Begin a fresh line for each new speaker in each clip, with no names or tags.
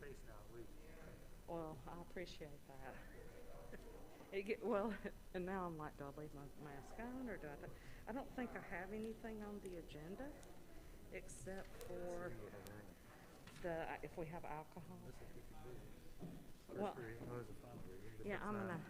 space now at least.
Well, I appreciate that. Well, and now I'm like, do I leave my mask on or do I? I don't think I have anything on the agenda except for if we have alcohol.
Unless if you could do it.
Well,
First reading, or is it final reading?
yeah, I'm gonna.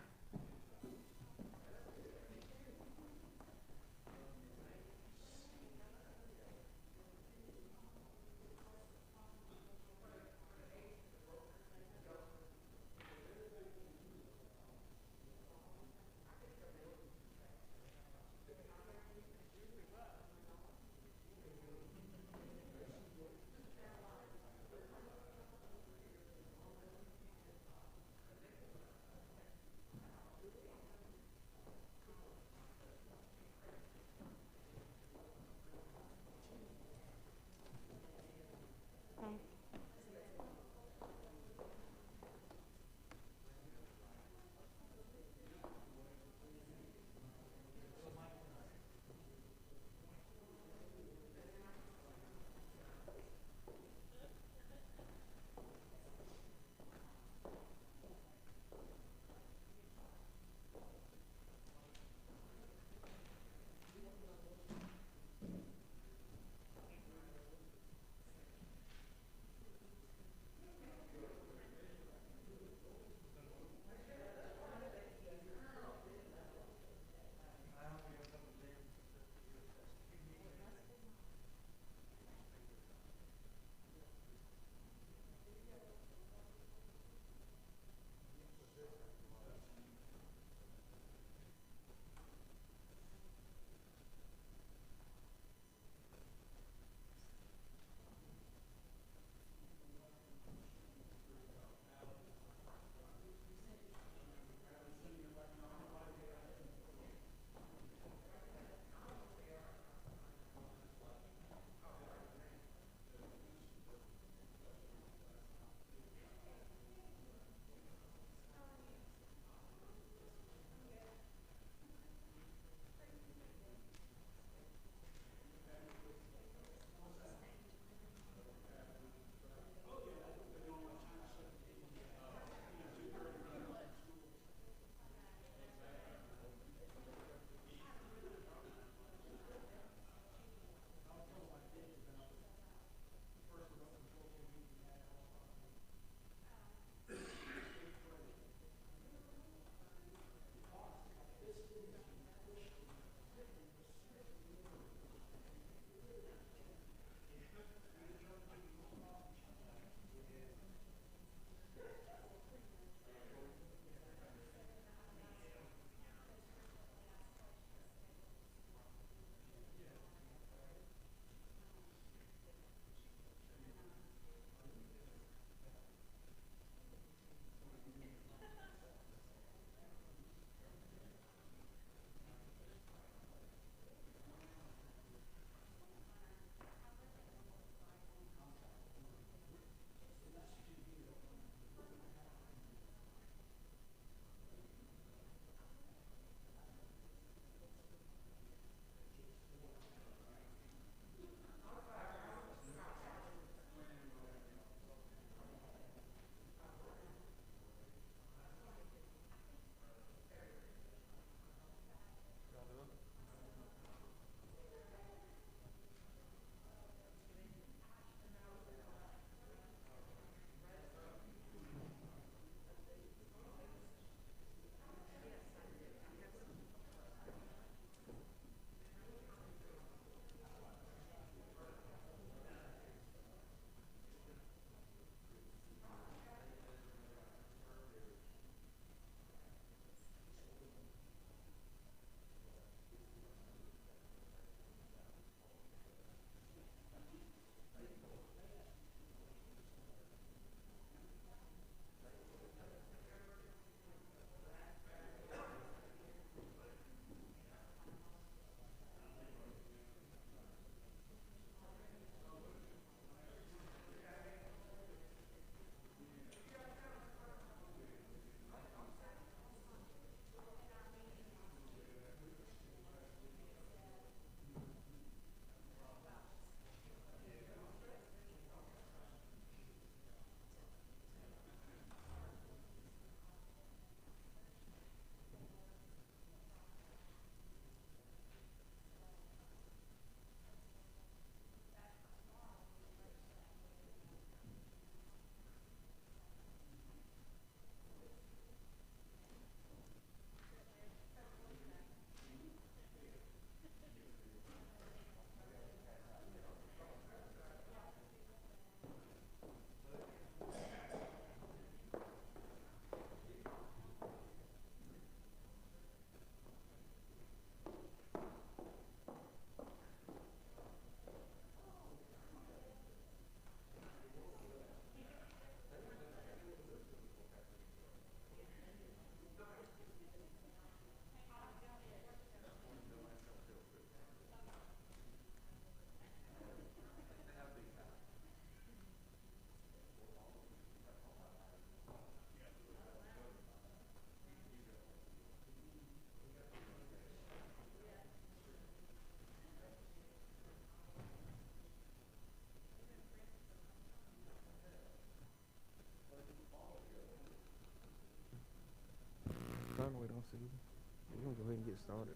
started.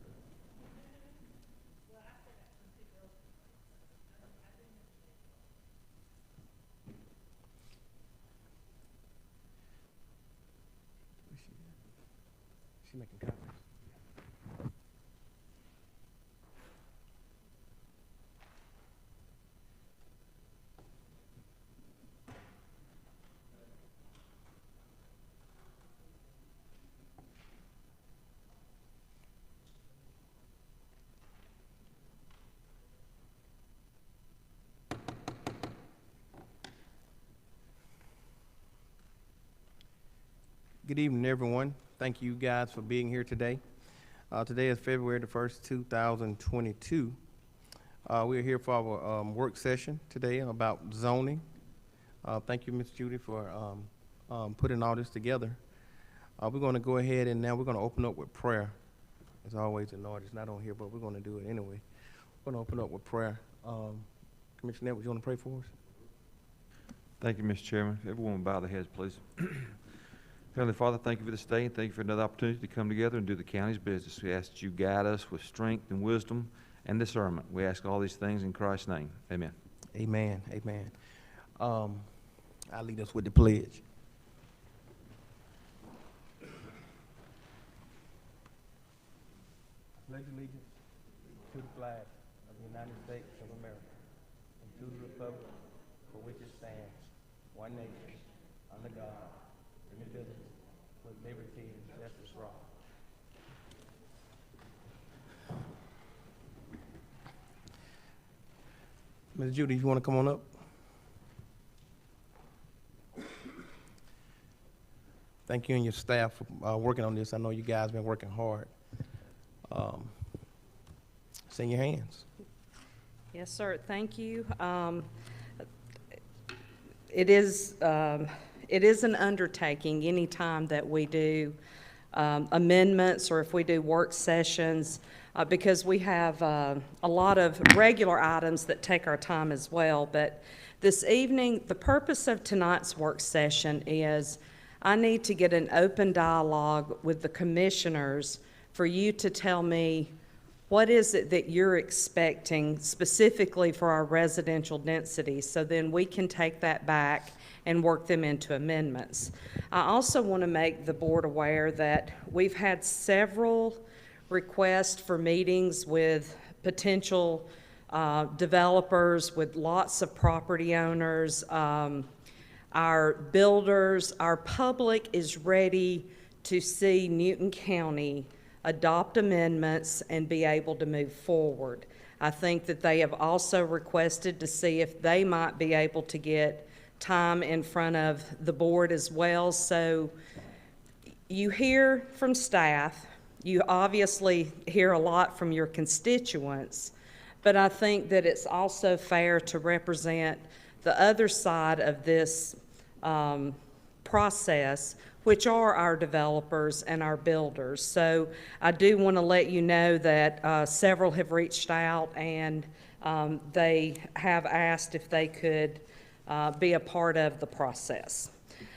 Where's she at? She making copies. Good evening, everyone. Thank you guys for being here today. Today is February the 1st, 2022. We're here for our work session today about zoning. Thank you, Ms. Judy, for putting all this together. We're going to go ahead and now we're going to open up with prayer. As always, the Lord is not on here, but we're going to do it anyway. We're going to open up with prayer. Commissioner, would you want to pray for us?
Thank you, Mr. Chairman. Everyone will bow their heads, please. Heavenly Father, thank you for this day, and thank you for another opportunity to come together and do the county's business. We ask that you guide us with strength and wisdom and discernment. We ask all these things in Christ's name. Amen.
Amen. Amen. I'll lead us with the pledge. Pledge allegiance to the flag of the United States of America and to the republic for which it stands, one nation, under God, indivisible, with liberty and justice for all. Ms. Judy, you want to come on up? Thank you and your staff for working on this. I know you guys been working hard. It's in your hands.
Yes, sir. Thank you. It is an undertaking anytime that we do amendments or if we do work sessions because we have a lot of regular items that take our time as well. But this evening, the purpose of tonight's work session is I need to get an open dialogue with the commissioners for you to tell me what is it that you're expecting specifically for our residential density, so then we can take that back and work them into amendments. I also want to make the board aware that we've had several requests for meetings with potential developers, with lots of property owners, our builders. Our public is ready to see Newton County adopt amendments and be able to move forward. I think that they have also requested to see if they might be able to get time in front of the board as well. So you hear from staff, you obviously hear a lot from your constituents, but I think that it's also fair to represent the other side of this process, which are our developers and our builders. So I do want to let you know that several have reached out and they have asked if they could be a part of the process.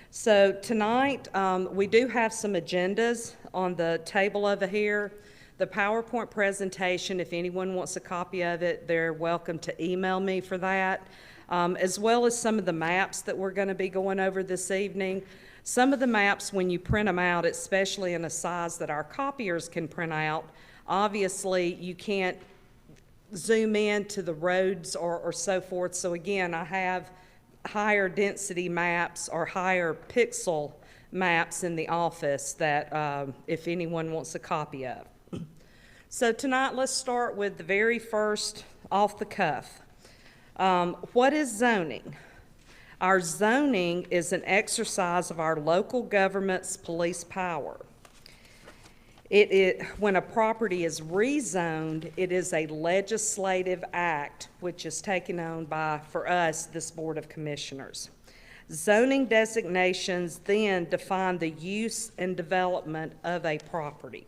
So tonight, we do have some agendas on the table over here. The PowerPoint presentation, if anyone wants a copy of it, they're welcome to email me for that, as well as some of the maps that we're going to be going over this evening. Some of the maps, when you print them out, especially in a size that our copiers can print out, obviously you can't zoom in to the roads or so forth. So again, I have higher density maps or higher pixel maps in the office that if anyone wants a copy of. So tonight, let's start with the very first off the cuff. What is zoning? Our zoning is an exercise of our local government's police power. When a property is rezoned, it is a legislative act which is taken on by, for us, this Board of Commissioners. Zoning designations then define the use and development of a property.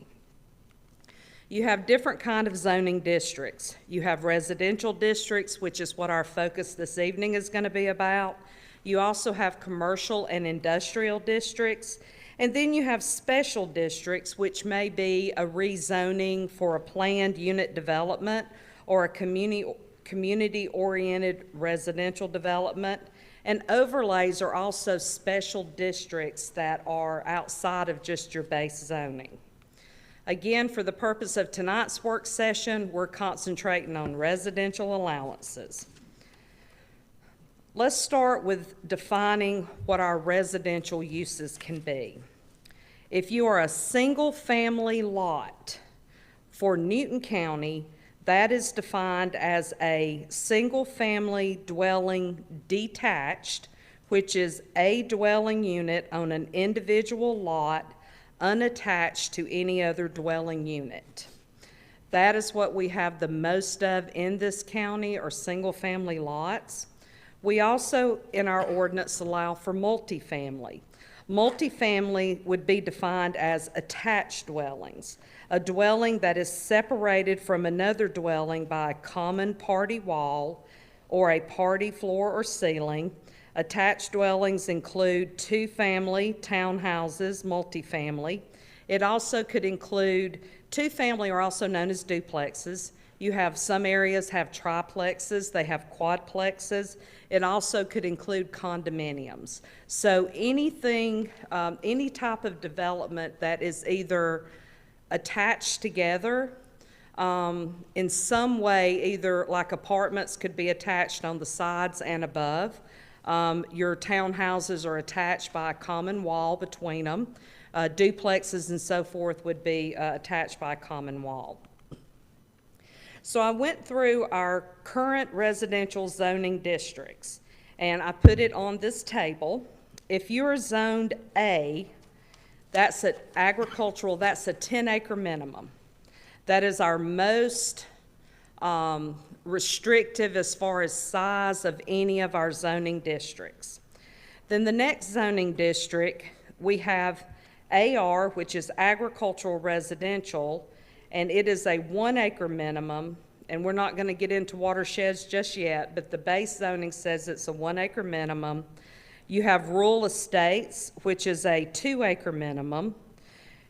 You have different kind of zoning districts. You have residential districts, which is what our focus this evening is going to be about. You also have commercial and industrial districts. And then you have special districts, which may be a rezoning for a planned unit development or a community-oriented residential development. And overlays are also special districts that are outside of just your base zoning. Again, for the purpose of tonight's work session, we're concentrating on residential allowances. Let's start with defining what our residential uses can be. If you are a single-family lot for Newton County, that is defined as a single-family dwelling detached, which is a dwelling unit on an individual lot unattached to any other dwelling unit. That is what we have the most of in this county, are single-family lots. We also, in our ordinance, allow for multifamily. Multifamily would be defined as attached dwellings, a dwelling that is separated from another dwelling by a common party wall or a party floor or ceiling. Attached dwellings include two-family townhouses, multifamily. It also could include, two-family are also known as duplexes. You have, some areas have triplexes, they have quadplexes. It also could include condominiums. So anything, any type of development that is either attached together in some way, either like apartments could be attached on the sides and above. Your townhouses are attached by a common wall between them. Duplexes and so forth would be attached by a common wall. So I went through our current residential zoning districts, and I put it on this table. If you're zoned A, that's an agricultural, that's a 10-acre minimum. That is our most restrictive as far as size of any of our zoning districts. Then the next zoning district, we have AR, which is agricultural residential, and it is a 1-acre minimum, and we're not going to get into watersheds just yet, but the base zoning says it's a 1-acre minimum. You have rural estates, which is a 2-acre minimum.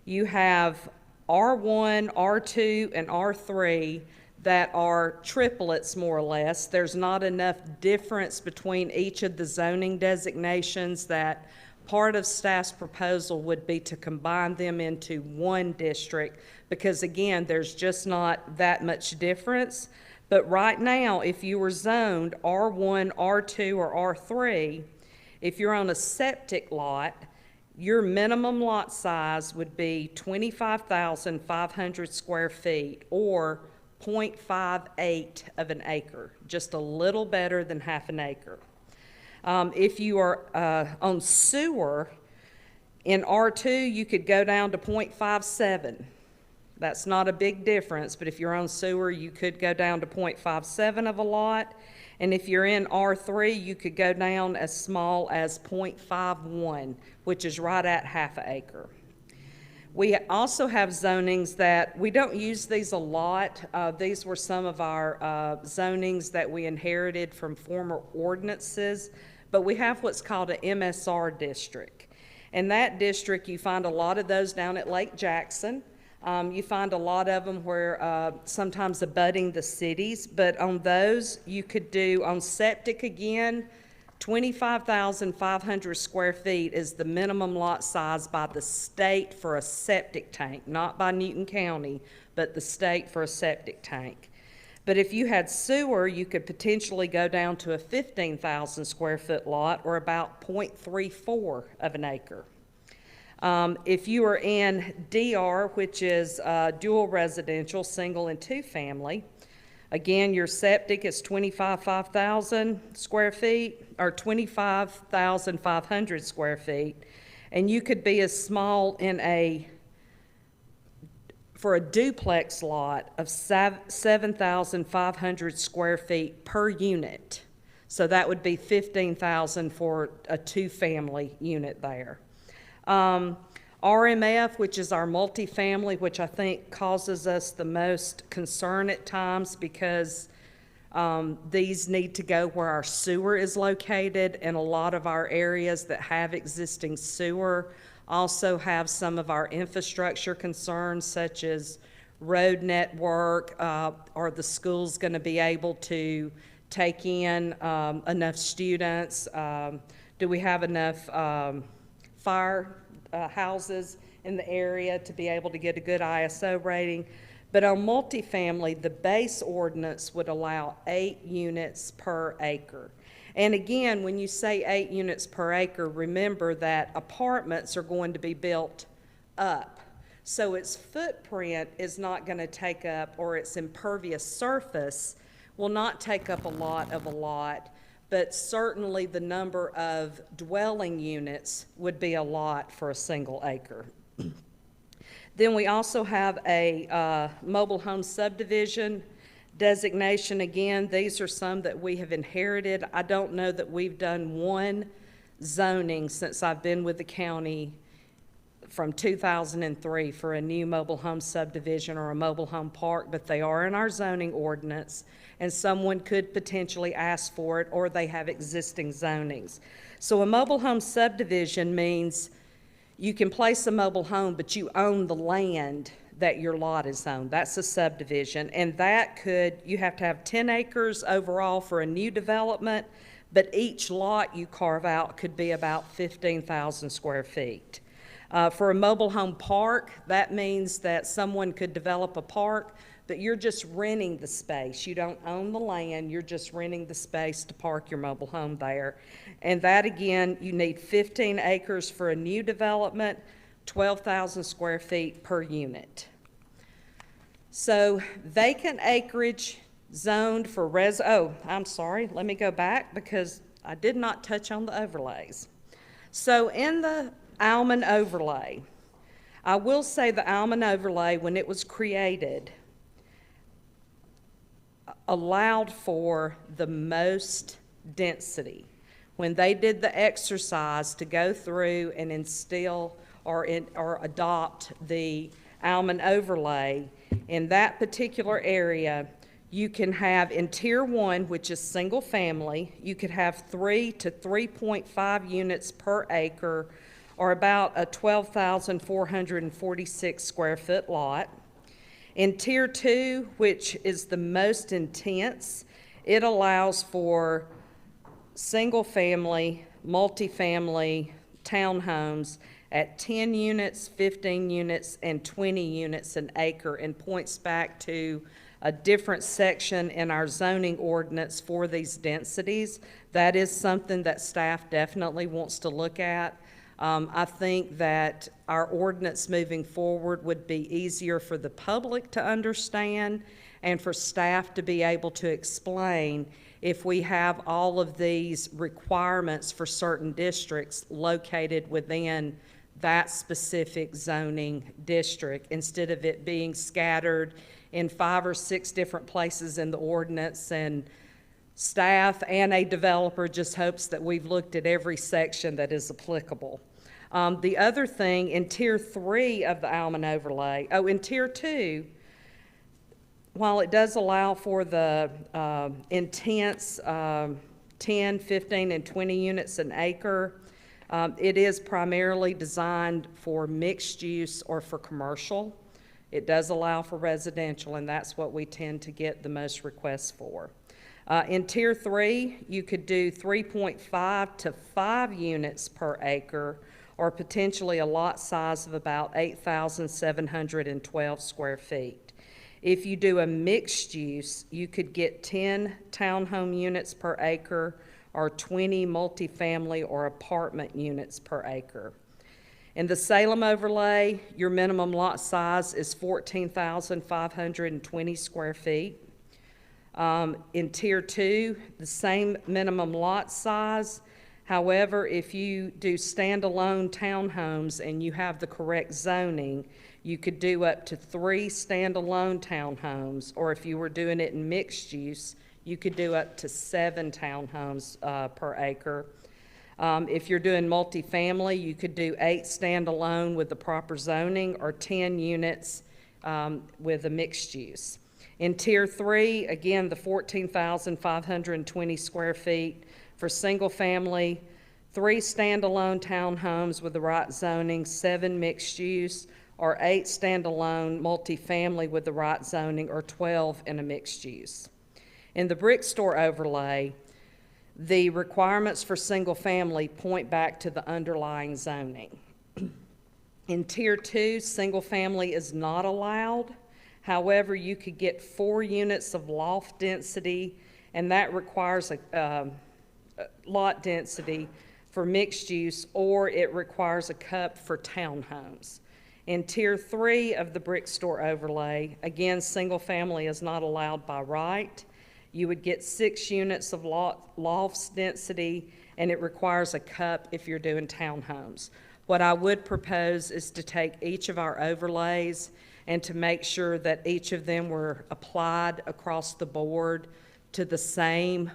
You have R1, R2, and R3 that are triplets, more or less. There's not enough difference between each of the zoning designations that part of staff's proposal would be to combine them into one district, because again, there's just not that much difference. But right now, if you were zoned R1, R2, or R3, if you're on a septic lot, your minimum lot size would be 25,500 square feet, or 0.58 of an acre, just a little better than half an acre. If you are on sewer, in R2, you could go down to 0.57. That's not a big difference, but if you're on sewer, you could go down to 0.57 of a lot. And if you're in R3, you could go down as small as 0.51, which is right at half an acre. We also have zonings that, we don't use these a lot. These were some of our zonings that we inherited from former ordinances, but we have what's called an MSR district. In that district, you find a lot of those down at Lake Jackson. You find a lot of them where sometimes abutting the cities, but on those, you could do, on septic again, 25,500 square feet is the minimum lot size by the state for a septic tank, not by Newton County, but the state for a septic tank. But if you had sewer, you could potentially go down to a 15,000 square foot lot, or about 0.34 of an acre. If you are in DR, which is dual residential, single and two family, again, your septic is 25,000 square feet, or 25,500 square feet, and you could be as small in for a duplex lot of 7,500 square feet per unit. So that would be 15,000 for a two-family unit there. RMF, which is our multifamily, which I think causes us the most concern at times, because these need to go where our sewer is located, and a lot of our areas that have existing sewer also have some of our infrastructure concerns such as road network. Are the schools going to be able to take in enough students? Do we have enough fire houses in the area to be able to get a good ISO rating? But on multifamily, the base ordinance would allow 8 units per acre. And again, when you say 8 units per acre, remember that apartments are going to be built up. So its footprint is not going to take up, or its impervious surface will not take up a lot, but certainly the number of dwelling units would be a lot for a single acre. Then we also have a mobile home subdivision designation. Again, these are some that we have inherited. I don't know that we've done one zoning since I've been with the county from 2003 for a new mobile home subdivision or a mobile home park, but they are in our zoning ordinance, and someone could potentially ask for it, or they have existing zonings. So a mobile home subdivision means you can place a mobile home, but you own the land that your lot is on. That's a subdivision, and that you have to have 10 acres overall for a new development, but each lot you carve out could be about 15,000 square feet. For a mobile home park, that means that someone could develop a park, but you're just renting the space. You don't own the land, you're just renting the space to park your mobile home there. And that, again, you need 15 acres for a new development, 12,000 square feet per unit. So vacant acreage zoned for I'm sorry, let me go back because I did not touch on the overlays. So in the Alman overlay, I will say the Alman overlay, when it was created, allowed for the most density. When they did the exercise to go through and instill or adopt the Alman overlay, in that particular area, you can have in Tier 1, which is single family, you could have 3 to 3.5 units per acre, or about a 12,446 square foot lot. In Tier 2, which is the most intense, it allows for single family, multifamily, townhomes at 10 units, 15 units, and 20 units an acre, and points back to a different section in our zoning ordinance for these densities. That is something that staff definitely wants to look at. I think that our ordinance moving forward would be easier for the public to understand and for staff to be able to explain if we have all of these requirements for certain districts located within that specific zoning district, instead of it being scattered in 5 or 6 different places in the ordinance, and staff and a developer just hopes that we've looked at every section that is applicable. The other thing, in Tier 3 of the Alman overlay, in Tier 2, while it does allow for the intense 10, 15, and 20 units an acre, it is primarily designed for mixed use or for commercial. It does allow for residential, and that's what we tend to get the most requests for. In Tier 3, you could do 3.5 to 5 units per acre, or potentially a lot size of about 8,712 square feet. If you do a mixed use, you could get 10 townhome units per acre, or 20 multifamily or apartment units per acre. In the Salem overlay, your minimum lot size is 14,520 square feet. In Tier 2, the same minimum lot size. However, if you do standalone townhomes and you have the correct zoning, you could do up to 3 standalone townhomes, or if you were doing it in mixed use, you could do up to 7 townhomes per acre. If you're doing multifamily, you could do 8 standalone with the proper zoning, or 10 units with a mixed use. In Tier 3, again, the 14,520 square feet for single family, 3 standalone townhomes with the right zoning, 7 mixed use, or 8 standalone multifamily with the right zoning, or 12 in a mixed use. In the brick store overlay, the requirements for single family point back to the underlying zoning. In Tier 2, single family is not allowed. However, you could get 4 units of loft density, and that requires a lot density for mixed use, or it requires a cup for townhomes. In Tier 3 of the brick store overlay, again, single family is not allowed by right. You would get 6 units of lofts density, and it requires a cup if you're doing townhomes. What I would propose is to take each of our overlays and to make sure that each of them were applied across the board to the same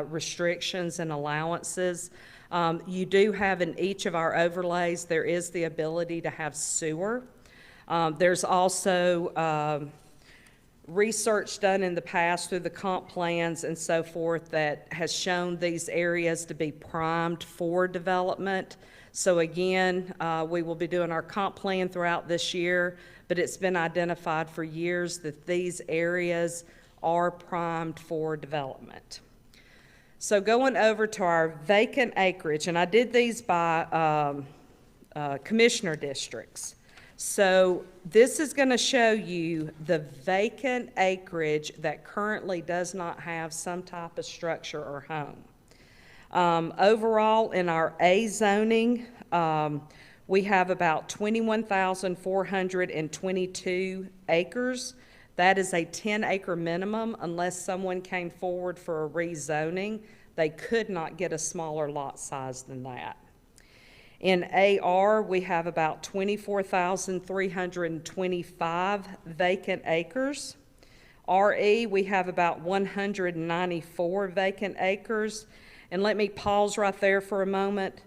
restrictions and allowances. You do have in each of our overlays, there is the ability to have sewer. There's also research done in the past through the comp plans and so forth that has shown these areas to be primed for development. So again, we will be doing our comp plan throughout this year, but it's been identified for years that these areas are primed for development. So going over to our vacant acreage, and I did these by commissioner districts. So this is going to show you the vacant acreage that currently does not have some type of structure or home. Overall, in our A zoning, we have about 21,422 acres. That is a 10-acre minimum unless someone came forward for a rezoning. They could not get a smaller lot size than that. In AR, we have about 24,325 vacant acres. RE, we have about 194 vacant acres. And let me pause right there for a moment.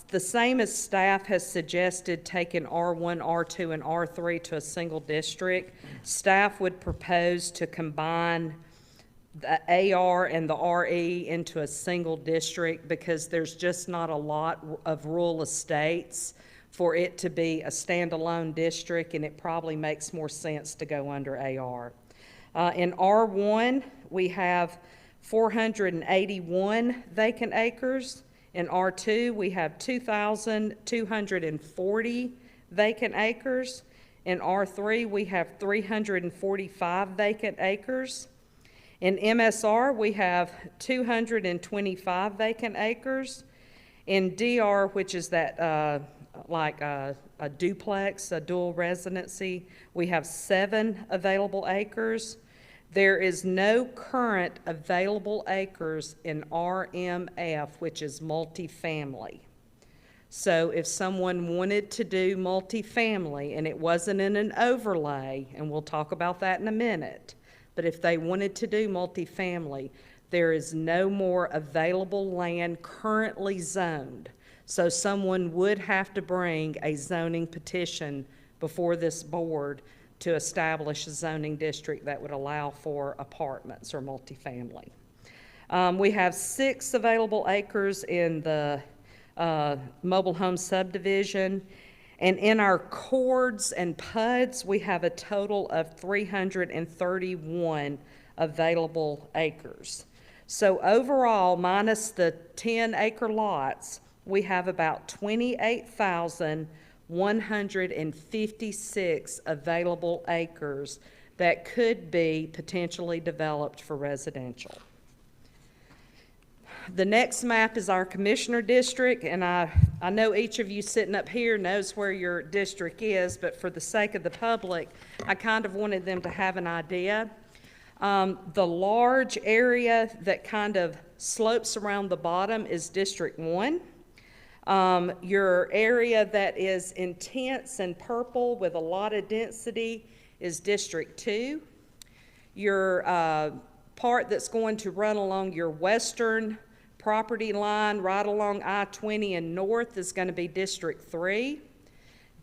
The same as staff has suggested taking R1, R2, and R3 to a single district, staff would propose to combine the AR and the RE into a single district because there's just not a lot of rural estates for it to be a standalone district, and it probably makes more sense to go under AR. In R1, we have 481 vacant acres. In R2, we have 2,240 vacant acres. In R3, we have 345 vacant acres. In MSR, we have 225 vacant acres. In DR, which is that like a duplex, a dual residency, we have 7 available acres. There is no current available acres in RMF, which is multifamily. So if someone wanted to do multifamily and it wasn't in an overlay, and we'll talk about that in a minute, but if they wanted to do multifamily, there is no more available land currently zoned. So someone would have to bring a zoning petition before this board to establish a zoning district that would allow for apartments or multifamily. We have 6 available acres in the mobile home subdivision. And in our cords and PUDs, we have a total of 331 available acres. So overall, minus the 10-acre lots, we have about 28,156 available acres that could be potentially developed for residential. The next map is our commissioner district, and I know each of you sitting up here knows where your district is, but for the sake of the public, I kind of wanted them to have an idea. The large area that kind of slopes around the bottom is District 1. Your area that is intense and purple with a lot of density is District 2. Your part that's going to run along your western property line right along I-20 and north is going to be District 3.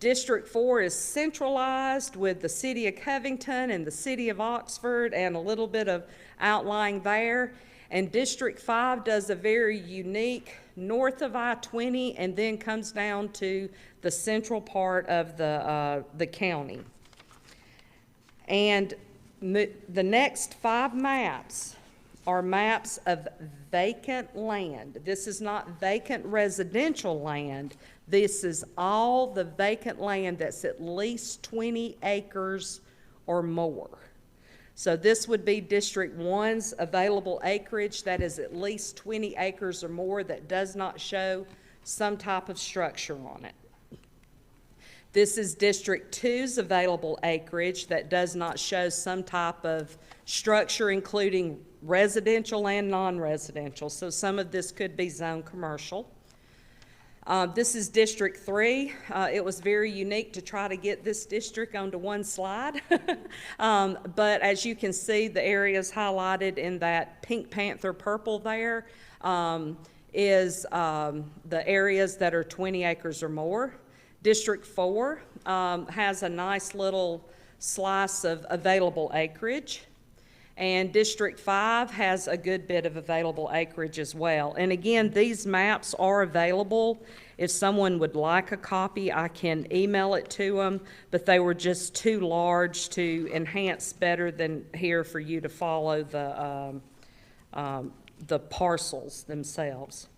District 4 is centralized with the city of Covington and the city of Oxford and a little bit of outlying there. And District 5 does a very unique north of I-20 and then comes down to the central part of the county. And the next 5 maps are maps of vacant land. This is not vacant residential land. This is all the vacant land that's at least 20 acres or more. So this would be District 1's available acreage that is at least 20 acres or more that does not show some type of structure on it. This is District 2's available acreage that does not show some type of structure, including residential and non-residential. So some of this could be zone commercial. This is District 3. It was very unique to try to get this district onto one slide. But as you can see, the areas highlighted in that Pink Panther purple there is the areas that are 20 acres or more. District 4 has a nice little slice of available acreage. And District 5 has a good bit of available acreage as well. And again, these maps are available. If someone would like a copy, I can email it to them, but they were just too large to enhance better than here for you to follow the parcels themselves.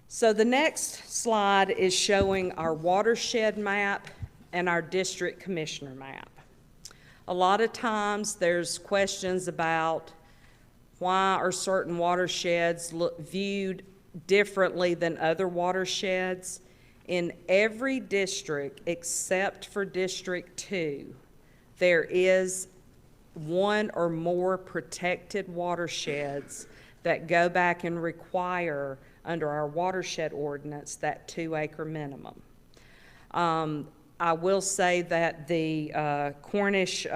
So the next slide is showing our watershed map and our district commissioner map. A lot of times there's questions about why are certain watersheds viewed differently than other watersheds. In every district except for District 2, there is one or more protected watersheds that go back and require under our watershed ordinance that 2-acre minimum. I will say that the Cornish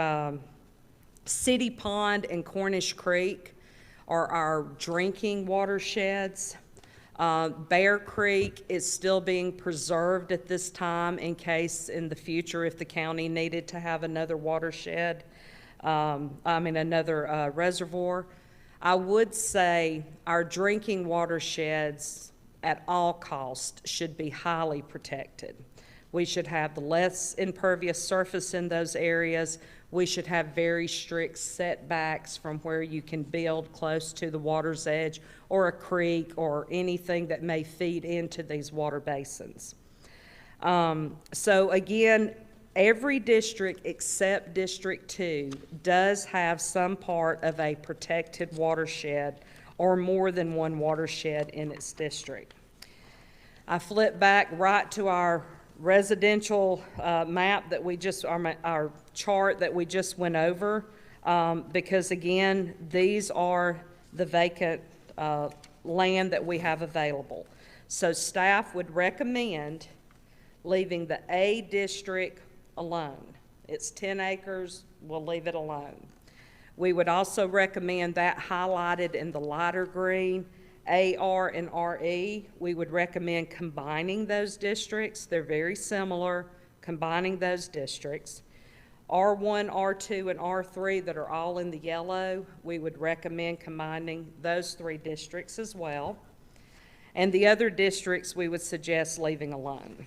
City Pond and Cornish Creek are our drinking watersheds. Bear Creek is still being preserved at this time in case in the future if the county needed to have another watershed, another reservoir. I would say our drinking watersheds at all costs should be highly protected. We should have the less impervious surface in those areas. We should have very strict setbacks from where you can build close to the water's edge or a creek or anything that may feed into these water basins. So again, every district except District 2 does have some part of a protected watershed or more than one watershed in its district. I flip back right to our residential map that we just, our chart that we just went over, because again, these are the vacant land that we have available. So staff would recommend leaving the A district alone. It's 10 acres, we'll leave it alone. We would also recommend that highlighted in the lighter green, AR and RE, we would recommend combining those districts. They're very similar, combining those districts. R1, R2, and R3 that are all in the yellow, we would recommend combining those 3 districts as well. And the other districts we would suggest leaving alone.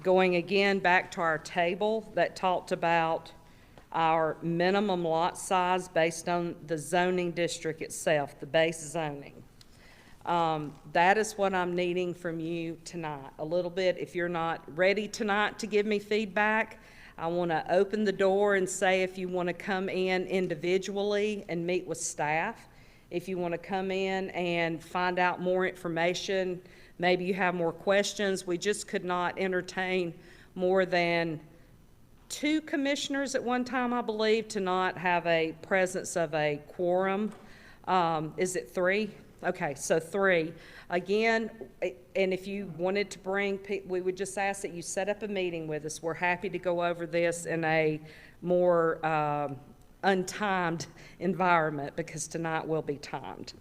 Going again back to our table that talked about our minimum lot size based on the zoning district itself, the base zoning. That is what I'm needing from you tonight. A little bit, if you're not ready tonight to give me feedback, I want to open the door and say if you want to come in individually and meet with staff, if you want to come in and find out more information, maybe you have more questions. We just could not entertain more than 2 commissioners at one time, I believe, to not have a presence of a quorum. Is it 3? Okay, so 3. Again, and if you wanted to bring people, we would just ask that you set up a meeting with us. We're happy to go over this in a more untimed environment because tonight will be timed.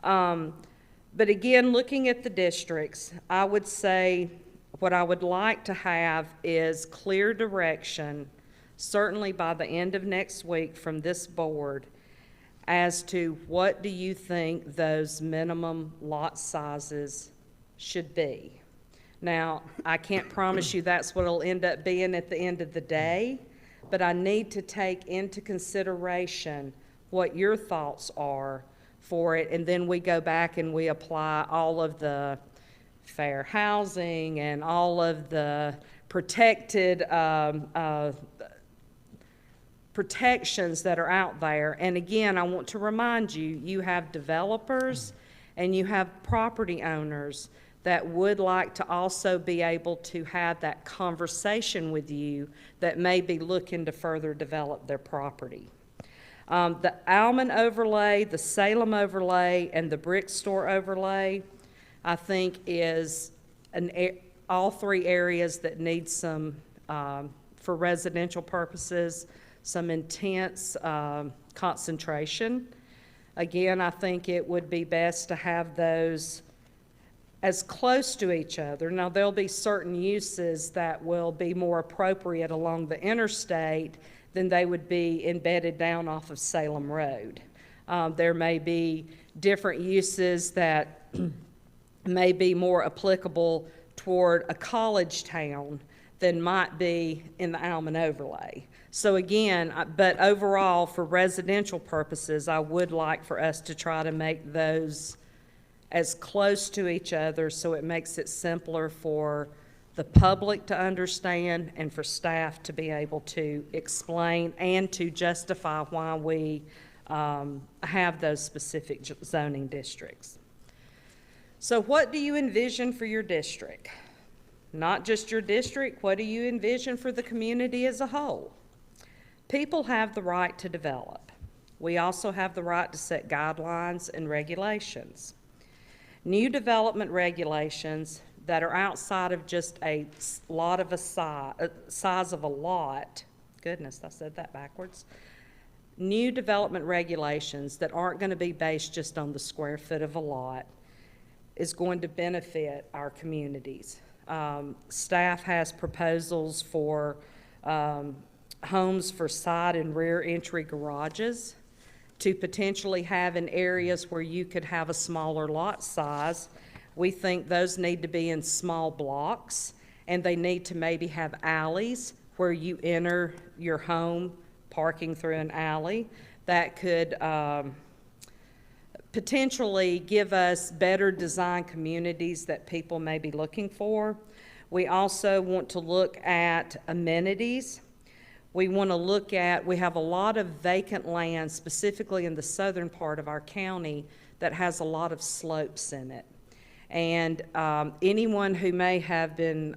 But again, looking at the districts, I would say what I would like to have is clear direction, certainly by the end of next week from this board, as to what do you think those minimum lot sizes should be. Now, I can't promise you that's what it'll end up being at the end of the day, but I need to take into consideration what your thoughts are for it, and then we go back and we apply all of the fair housing and all of the protected protections that are out there. And again, I want to remind you, you have developers and you have property owners that would like to also be able to have that conversation with you that may be looking to further develop their property. The Almond overlay, the Salem overlay, and the Brick Store overlay, I think is all three areas that need some, for residential purposes, some intense concentration. Again, I think it would be best to have those as close to each other. Now, there'll be certain uses that will be more appropriate along the interstate than they would be embedded down off of Salem Road. There may be different uses that may be more applicable toward a college town than might be in the Almond overlay. So again, but overall, for residential purposes, I would like for us to try to make those as close to each other so it makes it simpler for the public to understand and for staff to be able to explain and to justify why we have those specific zoning districts. So what do you envision for your district? Not just your district, what do you envision for the community as a whole? People have the right to develop. We also have the right to set guidelines and regulations. New development regulations that are outside of just a lot of a size of a lot, goodness, I said that backwards. New development regulations that aren't going to be based just on the square foot of a lot is going to benefit our communities. Staff has proposals for homes for side and rear entry garages to potentially have in areas where you could have a smaller lot size. We think those need to be in small blocks, and they need to maybe have alleys where you enter your home parking through an alley. That could potentially give us better design communities that people may be looking for. We also want to look at amenities. We want to look at, we have a lot of vacant land, specifically in the southern part of our county, that has a lot of slopes in it. And anyone who may have been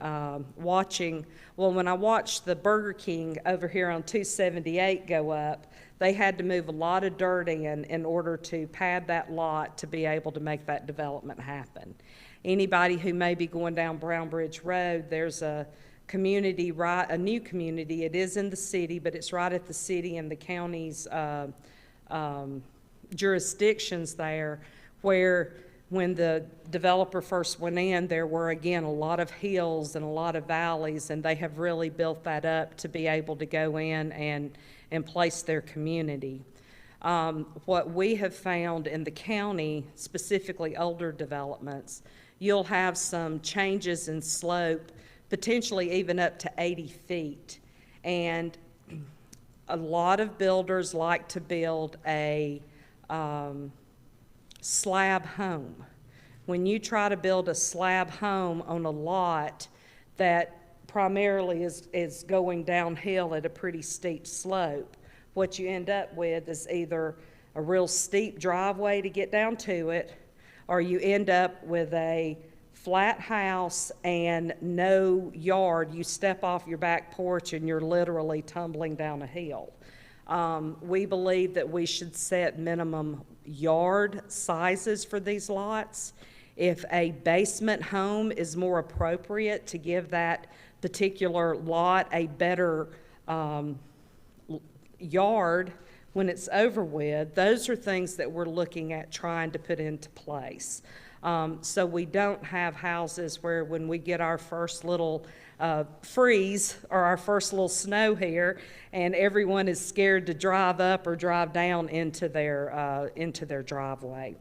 watching, well, when I watched the Burger King over here on 278 go up, they had to move a lot of dirt in order to pad that lot to be able to make that development happen. Anybody who may be going down Brown Bridge Road, there's a community, a new community. It is in the city, but it's right at the city and the county's jurisdictions there, where when the developer first went in, there were, again, a lot of hills and a lot of valleys, and they have really built that up to be able to go in and place their community. What we have found in the county, specifically older developments, you'll have some changes in slope, potentially even up to 80 feet. And a lot of builders like to build a slab home. When you try to build a slab home on a lot that primarily is going downhill at a pretty steep slope, what you end up with is either a real steep driveway to get down to it, or you end up with a flat house and no yard. You step off your back porch and you're literally tumbling down a hill. We believe that we should set minimum yard sizes for these lots. If a basement home is more appropriate to give that particular lot a better yard, when it's over with, those are things that we're looking at trying to put into place. So we don't have houses where when we get our first little freeze or our first little snow here, and everyone is scared to drive up or drive down into their driveway.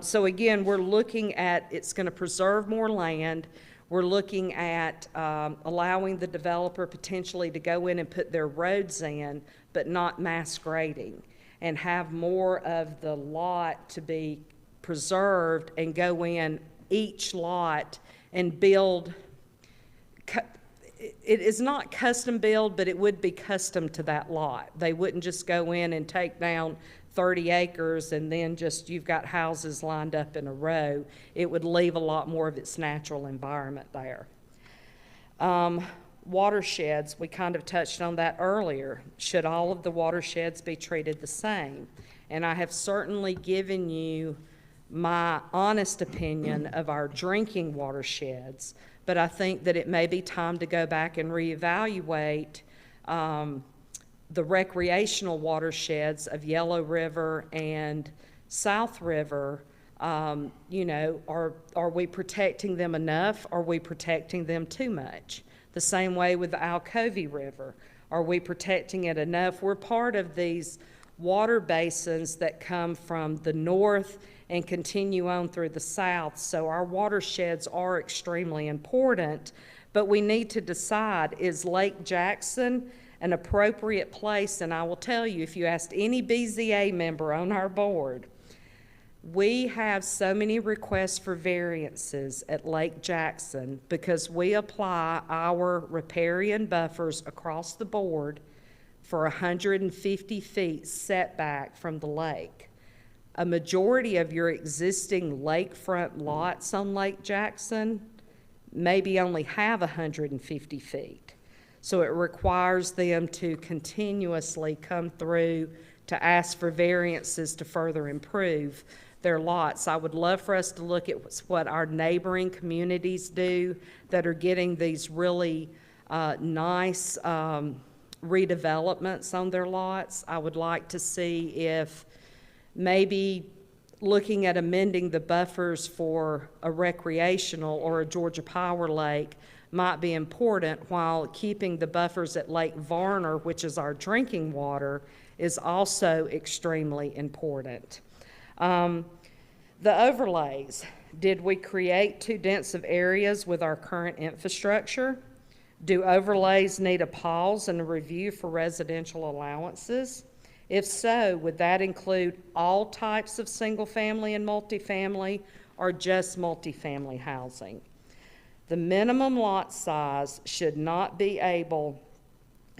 So again, we're looking at, it's going to preserve more land. We're looking at allowing the developer potentially to go in and put their roads in, but not mass grading, and have more of the lot to be preserved and go in each lot and build. It is not custom build, but it would be custom to that lot. They wouldn't just go in and take down 30 acres and then just you've got houses lined up in a row. It would leave a lot more of its natural environment there. Watersheds, we kind of touched on that earlier. Should all of the watersheds be treated the same? And I have certainly given you my honest opinion of our drinking watersheds, but I think that it may be time to go back and reevaluate the recreational watersheds of Yellow River and South River. You know, are we protecting them enough? Are we protecting them too much? The same way with the Alcovy River. Are we protecting it enough? We're part of these water basins that come from the north and continue on through the south. So our watersheds are extremely important, but we need to decide, is Lake Jackson an appropriate place? And I will tell you, if you asked any BZA member on our board, we have so many requests for variances at Lake Jackson because we apply our riparian buffers across the board for 150 feet setback from the lake. A majority of your existing lakefront lots on Lake Jackson maybe only have 150 feet. So it requires them to continuously come through to ask for variances to further improve their lots. I would love for us to look at what our neighboring communities do that are getting these really nice redevelopments on their lots. I would like to see if maybe looking at amending the buffers for a recreational or a Georgia Power Lake might be important, while keeping the buffers at Lake Varner, which is our drinking water, is also extremely important. The overlays. Did we create too dense of areas with our current infrastructure? Do overlays need a pause and a review for residential allowances? If so, would that include all types of single-family and multifamily, or just multifamily housing? The minimum lot size should not be able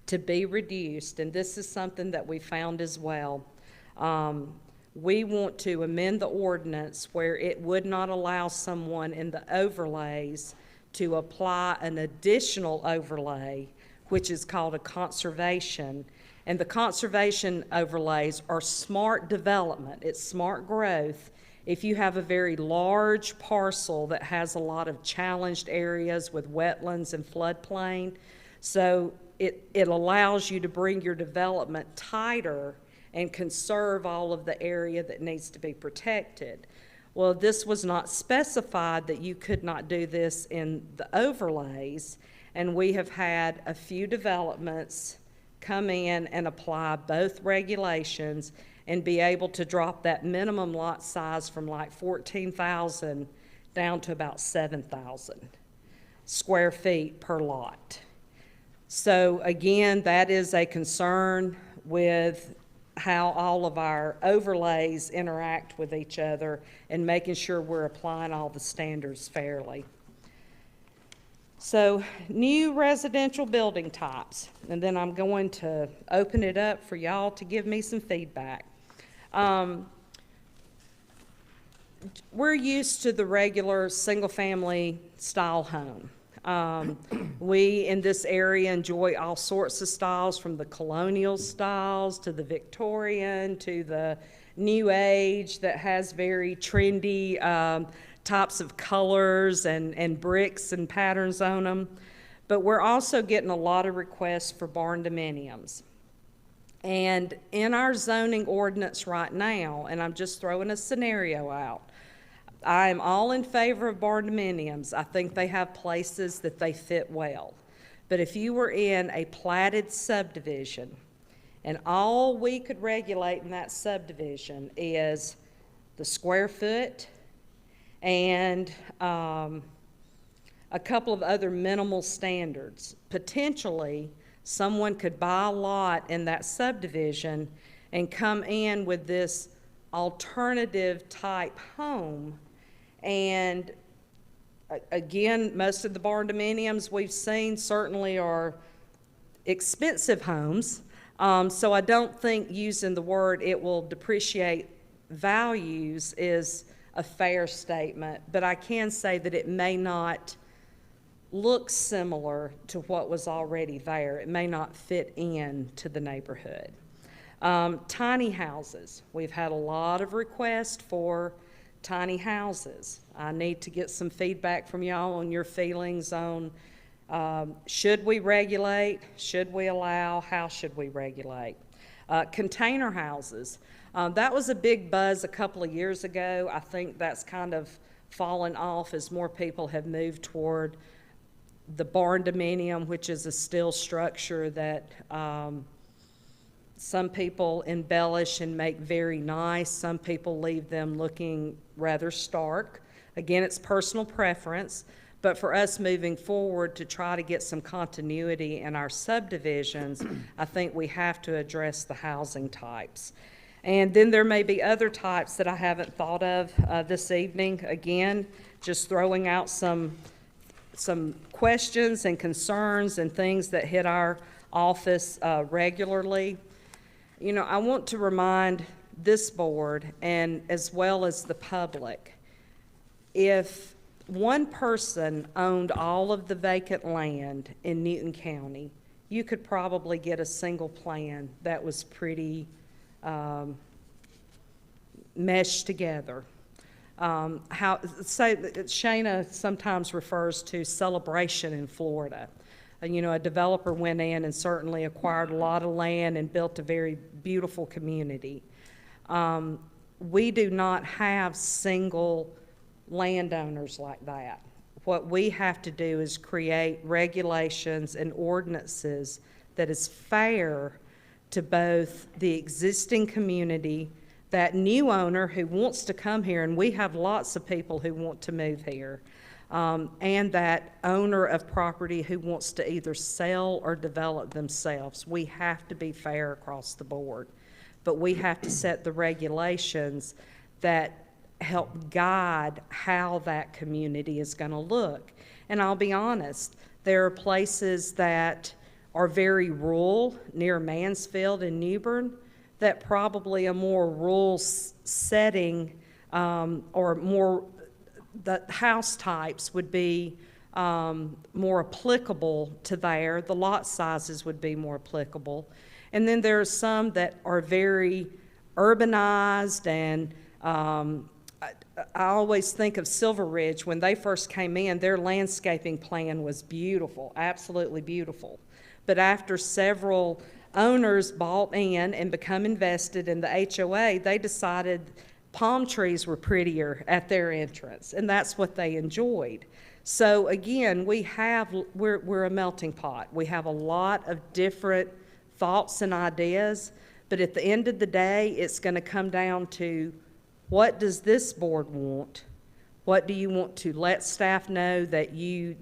to be reduced, and this is something that we found as well. We want to amend the ordinance where it would not allow someone in the overlays to apply an additional overlay, which is called a conservation. And the conservation overlays are smart development. It's smart growth. If you have a very large parcel that has a lot of challenged areas with wetlands and floodplain, so it allows you to bring your development tighter and conserve all of the area that needs to be protected. Well, this was not specified that you could not do this in the overlays, and we have had a few developments come in and apply both regulations and be able to drop that minimum lot size from like 14,000 down to about 7,000 square feet per lot. So again, that is a concern with how all of our overlays interact with each other and making sure we're applying all the standards fairly. So, new residential building types, and then I'm going to open it up for y'all to give me some feedback. We're used to the regular single-family style home. We in this area enjoy all sorts of styles, from the colonial styles to the Victorian to the new age that has very trendy types of colors and bricks and patterns on them. But we're also getting a lot of requests for barn dominiums. And in our zoning ordinance right now, and I'm just throwing a scenario out, I am all in favor of barndominiums. I think they have places that they fit well. But if you were in a platted subdivision, and all we could regulate in that subdivision is the square foot and a couple of other minimal standards, potentially someone could buy a lot in that subdivision and come in with this alternative type home. And again, most of the barndominiums we've seen certainly are expensive homes. So I don't think using the word "it will depreciate values" is a fair statement, but I can say that it may not look similar to what was already there. It may not fit in to the neighborhood. Tiny houses. We've had a lot of requests for tiny houses. I need to get some feedback from y'all on your feelings on should we regulate, should we allow, how should we regulate? Container houses. That was a big buzz a couple of years ago. I think that's kind of fallen off as more people have moved toward the barndominium, which is a steel structure that some people embellish and make very nice. Some people leave them looking rather stark. Again, it's personal preference, but for us moving forward to try to get some continuity in our subdivisions, I think we have to address the housing types. And then there may be other types that I haven't thought of this evening. Again, just throwing out some questions and concerns and things that hit our office regularly. You know, I want to remind this board, and as well as the public, if one person owned all of the vacant land in Newton County, you could probably get a single plan that was pretty meshed together. Shana sometimes refers to Celebration in Florida. You know, a developer went in and certainly acquired a lot of land and built a very beautiful community. We do not have single landowners like that. What we have to do is create regulations and ordinances that is fair to both the existing community, that new owner who wants to come here, and we have lots of people who want to move here, and that owner of property who wants to either sell or develop themselves. We have to be fair across the board, but we have to set the regulations that help guide how that community is going to look. And I'll be honest, there are places that are very rural, near Mansfield and Newbern, that probably a more rural setting or more, the house types would be more applicable to there. The lot sizes would be more applicable. And then there are some that are very urbanized, and I always think of Silver Ridge. When they first came in, their landscaping plan was beautiful, absolutely beautiful. But after several owners bought in and become invested in the HOA, they decided palm trees were prettier at their entrance, and that's what they enjoyed. So again, we're a melting pot. We have a lot of different thoughts and ideas, but at the end of the day, it's going to come down to, what does this board want? What do you want to let staff know that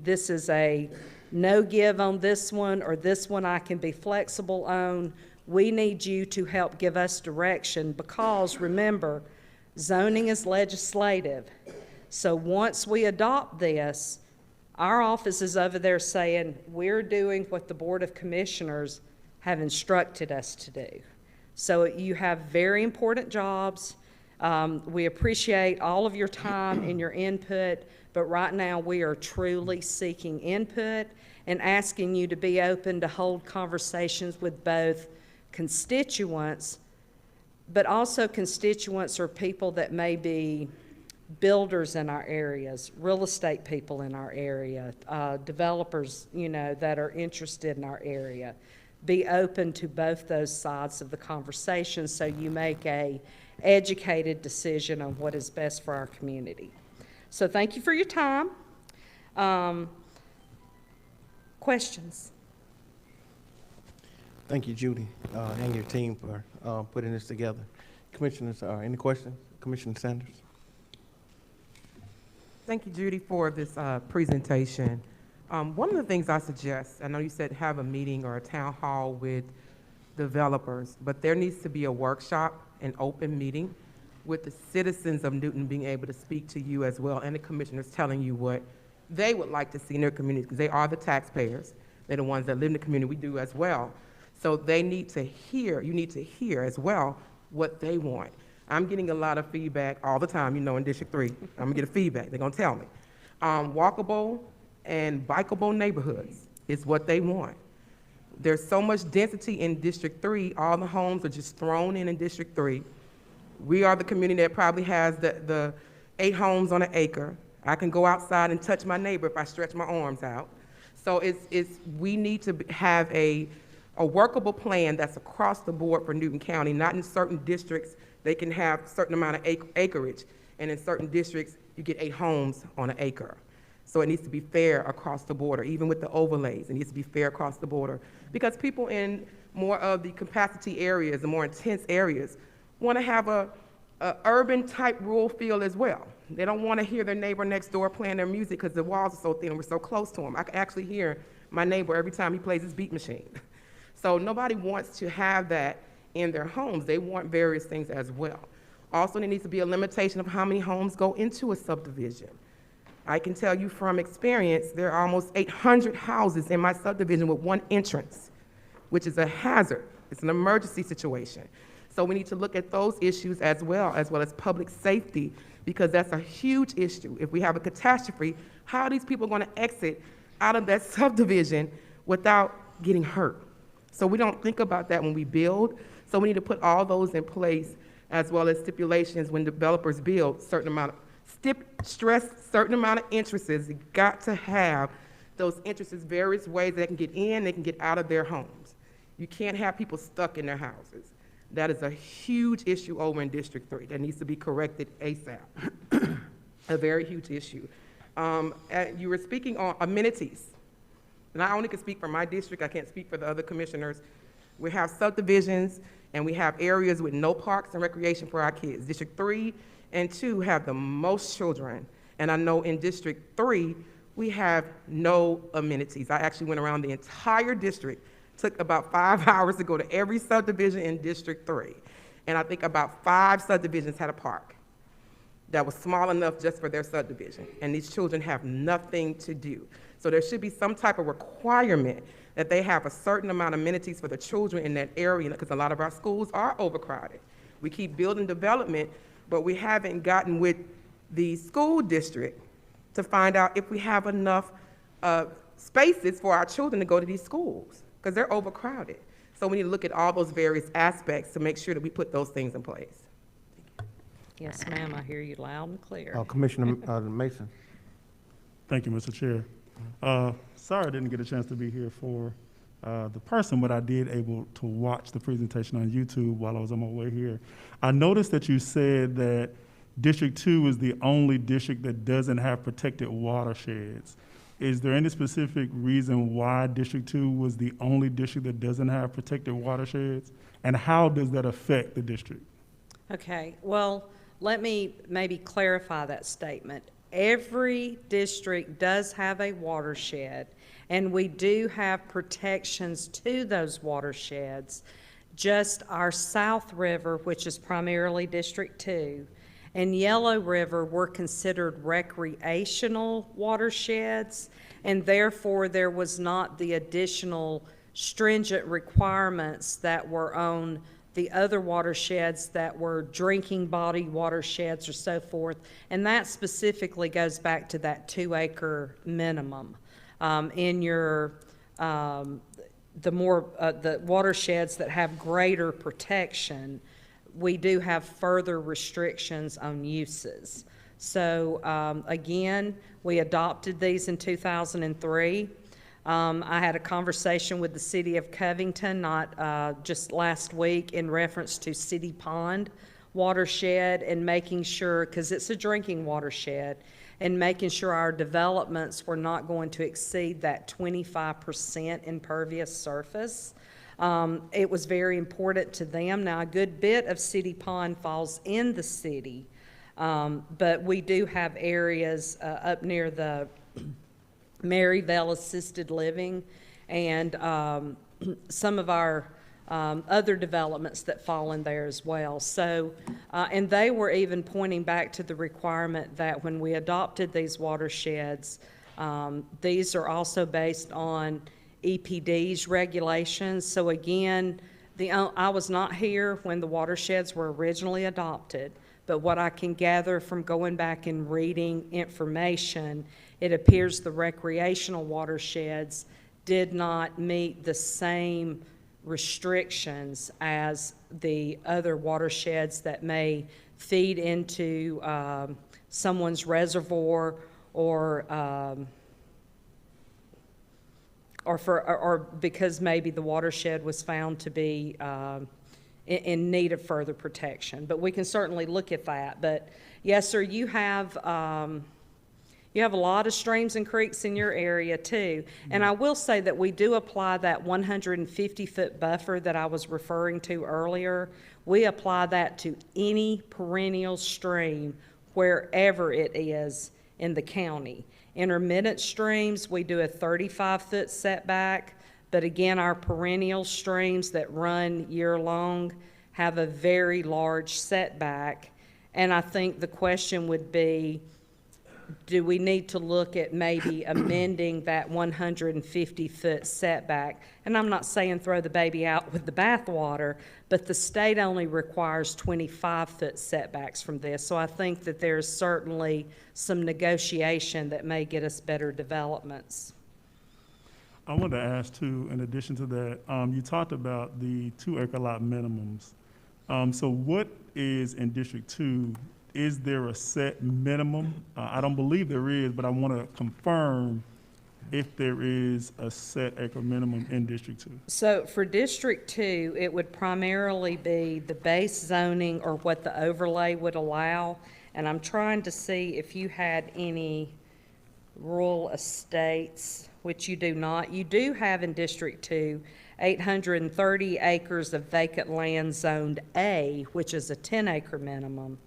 this is a no give on this one, or this one I can be flexible on? We need you to help give us direction, because remember, zoning is legislative. So once we adopt this, our office is over there saying we're doing what the Board of Commissioners have instructed us to do. So you have very important jobs. We appreciate all of your time and your input, but right now we are truly seeking input and asking you to be open to hold conversations with both constituents, but also constituents are people that may be builders in our areas, real estate people in our area, developers, you know, that are interested in our area. be open to both those sides of the conversation so you make a educated decision on what is best for our community. So thank you for your time. Questions?
Thank you, Judy, and your team for putting this together. Commissioners, any questions? Commissioner Sanders?
Thank you, Judy, for this presentation. One of the things I suggest, I know you said have a meeting or a town hall with developers, but there needs to be a workshop, an open meeting with the citizens of Newton being able to speak to you as well, and the commissioners telling you what they would like to see in their communities, because they are the taxpayers. They're the ones that live in the community. We do as well. So they need to hear, you need to hear as well what they want. I'm getting a lot of feedback all the time, you know, in District 3. I'm gonna get a feedback, they're gonna tell me. Walkable and bikeable neighborhoods is what they want. There's so much density in District 3, all the homes are just thrown in District 3. We are the community that probably has the 8 homes on an acre. I can go outside and touch my neighbor if I stretch my arms out. So we need to have a workable plan that's across the board for Newton County, not in certain districts. They can have a certain amount of acreage, and in certain districts, you get 8 homes on an acre. So it needs to be fair across the border, even with the overlays. It needs to be fair across the border, because people in more of the capacity areas, the more intense areas, want to have a urban type rural feel as well. They don't want to hear their neighbor next door playing their music because the walls are so thin and we're so close to them. I can actually hear my neighbor every time he plays his beat machine. So nobody wants to have that in their homes. They want various things as well. Also, there needs to be a limitation of how many homes go into a subdivision. I can tell you from experience, there are almost 800 houses in my subdivision with 1 entrance, which is a hazard. It's an emergency situation. So we need to look at those issues as well as public safety, because that's a huge issue. If we have a catastrophe, how are these people going to exit out of that subdivision without getting hurt? So we don't think about that when we build. So we need to put all those in place, as well as stipulations when developers build certain amount of certain amount of entrances. You got to have those entrances various ways they can get in, they can get out of their homes. You can't have people stuck in their houses. That is a huge issue over in District 3 that needs to be corrected ASAP. A very huge issue. You were speaking on amenities. And I only can speak for my district, I can't speak for the other commissioners. We have subdivisions and we have areas with no parks and recreation for our kids. District 3 and 2 have the most children. And I know in District 3, we have no amenities. I actually went around the entire district. Took about 5 hours to go to every subdivision in District 3. And I think about 5 subdivisions had a park that was small enough just for their subdivision. And these children have nothing to do. So there should be some type of requirement that they have a certain amount of amenities for the children in that area, because a lot of our schools are overcrowded. We keep building development, but we haven't gotten with the school district to find out if we have enough spaces for our children to go to these schools, because they're overcrowded. So we need to look at all those various aspects to make sure that we put those things in place.
Yes, ma'am, I hear you loud and clear.
Commissioner Mason.
Thank you, Mr. Chair. Sorry I didn't get a chance to be here for the person, but I did able to watch the presentation on YouTube while I was on my way here. I noticed that you said that District 2 is the only district that doesn't have protected watersheds. Is there any specific reason why District 2 was the only district that doesn't have protected watersheds? And how does that affect the district?
Okay, well, let me maybe clarify that statement. Every district does have a watershed, and we do have protections to those watersheds. Just our South River, which is primarily District 2, and Yellow River were considered recreational watersheds, and therefore there was not the additional stringent requirements that were on the other watersheds that were drinking body watersheds or so forth. And that specifically goes back to that 2-acre minimum. In your, the watersheds that have greater protection, we do have further restrictions on uses. So again, we adopted these in 2003. I had a conversation with the city of Covington, not just last week, in reference to City Pond watershed and making sure, because it's a drinking watershed, and making sure our developments were not going to exceed that 25% impervious surface. It was very important to them. Now, a good bit of City Pond falls in the city, but we do have areas up near the Maryvale Assisted Living and some of our other developments that fall in there as well. So, and they were even pointing back to the requirement that when we adopted these watersheds, these are also based on EPD's regulations. So again, I was not here when the watersheds were originally adopted, but what I can gather from going back and reading information, it appears the recreational watersheds did not meet the same restrictions as the other watersheds that may feed into someone's reservoir or because maybe the watershed was found to be in need of further protection. But we can certainly look at that. But yes, sir, you have a lot of streams and creeks in your area too. And I will say that we do apply that 150-foot buffer that I was referring to earlier. We apply that to any perennial stream wherever it is in the county. Intermittent streams, we do a 35-foot setback, but again, our perennial streams that run year-long have a very large setback. And I think the question would be, do we need to look at maybe amending that 150-foot setback? And I'm not saying throw the baby out with the bathwater, but the state only requires 25-foot setbacks from this. So I think that there's certainly some negotiation that may get us better developments.
I wanted to ask too, in addition to that, you talked about the 2-acre lot minimums. So what is in District 2? Is there a set minimum? I don't believe there is, but I want to confirm if there is a set acre minimum in District 2.
So for District 2, it would primarily be the base zoning or what the overlay would allow. And I'm trying to see if you had any rural estates, which you do not. You do have in District 2 830 acres of vacant land zoned A, which is a 10-acre minimum.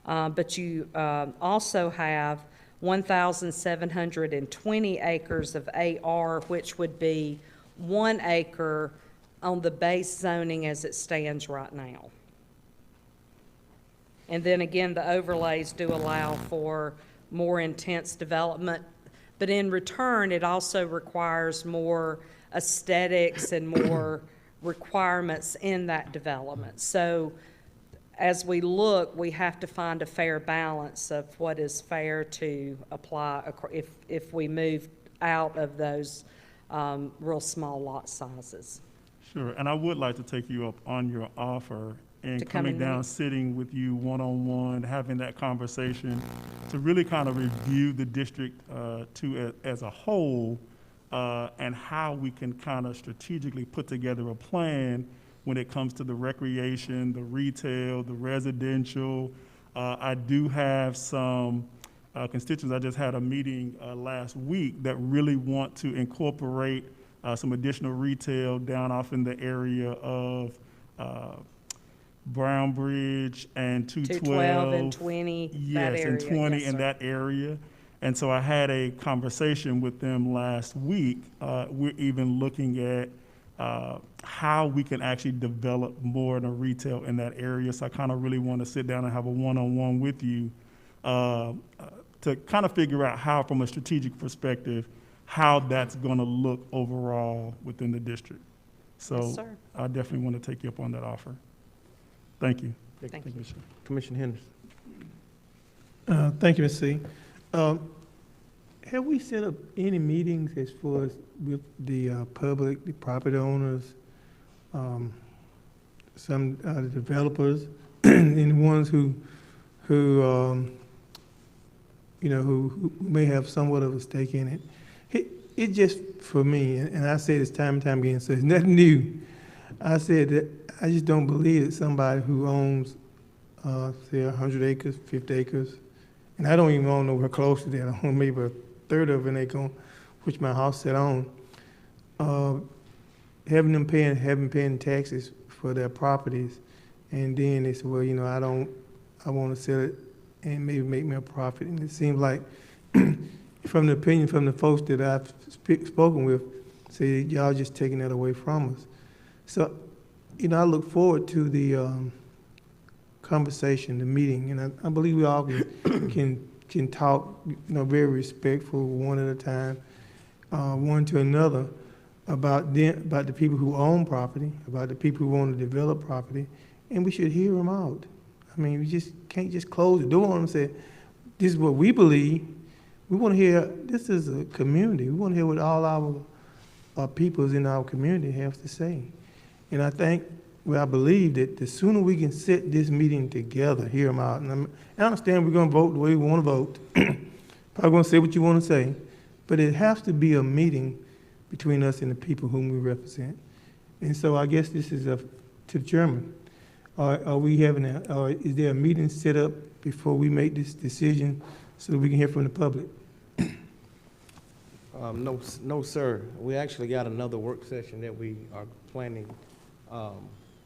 But you also have 1,720 acres of AR, which would be 1 acre on the base zoning as it stands right now. And then again, the overlays do allow for more intense development, but in return, it also requires more aesthetics and more requirements in that development. So as we look, we have to find a fair balance of what is fair to apply if we move out of those real small lot sizes.
Sure, and I would like to take you up on your offer and
To come
coming
and
down,
meet.
sitting with you one-on-one, having that conversation to really kind of review the District 2 as a whole and how we can kind of strategically put together a plan when it comes to the recreation, the retail, the residential. I do have some constituents. I just had a meeting last week that really want to incorporate some additional retail down off in the area of Brown Bridge and
212 and
212.
20, that
Yes,
area.
and 20
Yes,
in
sir.
that area. And so I had a conversation with them last week. We're even looking at how we can actually develop more in a retail in that area. So I kind of really want to sit down and have a one-on-one with you to kind of figure out how, from a strategic perspective, how that's going to look overall within the district. So
Yes, sir.
I definitely want to take you up on that offer. Thank you.
Thank you.
Sir.
Commissioner Henderson.
Thank you, Ms. C. Have we set up any meetings as far as with the public, the property owners, some the developers, and the ones who you know, who may have somewhat of a stake in it? it just, for me, and I say this time and time again, so it's nothing new. I said that I just don't believe that somebody who owns, say, 100 acres, 50 acres, and I don't even own nowhere close to that. I own maybe a third of an acre, which my house sat on. Having paying taxes for their properties, and then they said, well, you know, I want to sell it and maybe make me a profit. And it seems like, from the opinion from the folks that I've spoken with, say y'all just taking that away from us. So, you know, I look forward to the conversation, the meeting, and I believe we all can talk, you know, very respectful, one at a time, one to another, about the people who own property, about the people who want to develop property, and we should hear them out. I mean, we just can't just close the door on them and say, this is what we believe. We want to hear, this is a community. We want to hear what all our peoples in our community have to say. And I believe that the sooner we can set this meeting together, hear them out, and I understand we're going to vote the way we want to vote, probably going to say what you want to say, but it has to be a meeting between us and the people whom we represent. And so I guess this is to the chairman. Are we having is there a meeting set up before we make this decision so that we can hear from the public?
No, sir. We actually got another work session that we are planning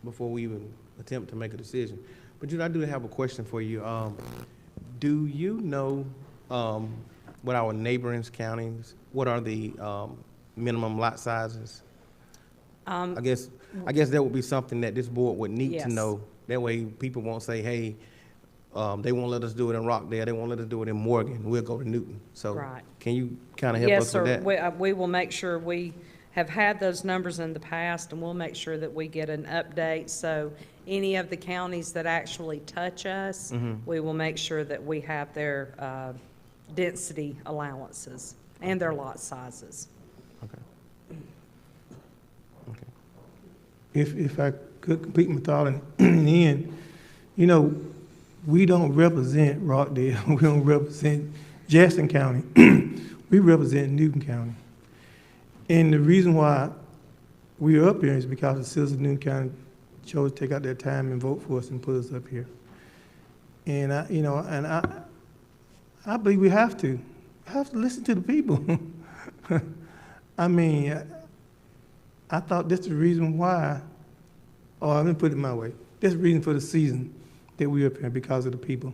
before we even attempt to make a decision. But I do have a question for you. Do you know what our neighboring counties, what are the minimum lot sizes? I guess that would be something that this board would need to know. That way people won't say, hey, they won't let us do it in Rockdale, they won't let us do it in Morgan, we'll go to Newton. So can you kind of help us with that?
Yes, sir. We will make sure we have had those numbers in the past, and we'll make sure that we get an update. So any of the counties that actually touch us, we will make sure that we have their density allowances and their lot sizes.
If I could complete my thought in the end, you know, we don't represent Rockdale, we don't represent Jackson County, we represent Newton County. And the reason why we're up here is because the citizens of Newton County chose to take out their time and vote for us and put us up here. And I believe we have to listen to the people. I mean, I thought that's the reason why, let me put it my way. That's the reason for the season that we're up here, because of the people.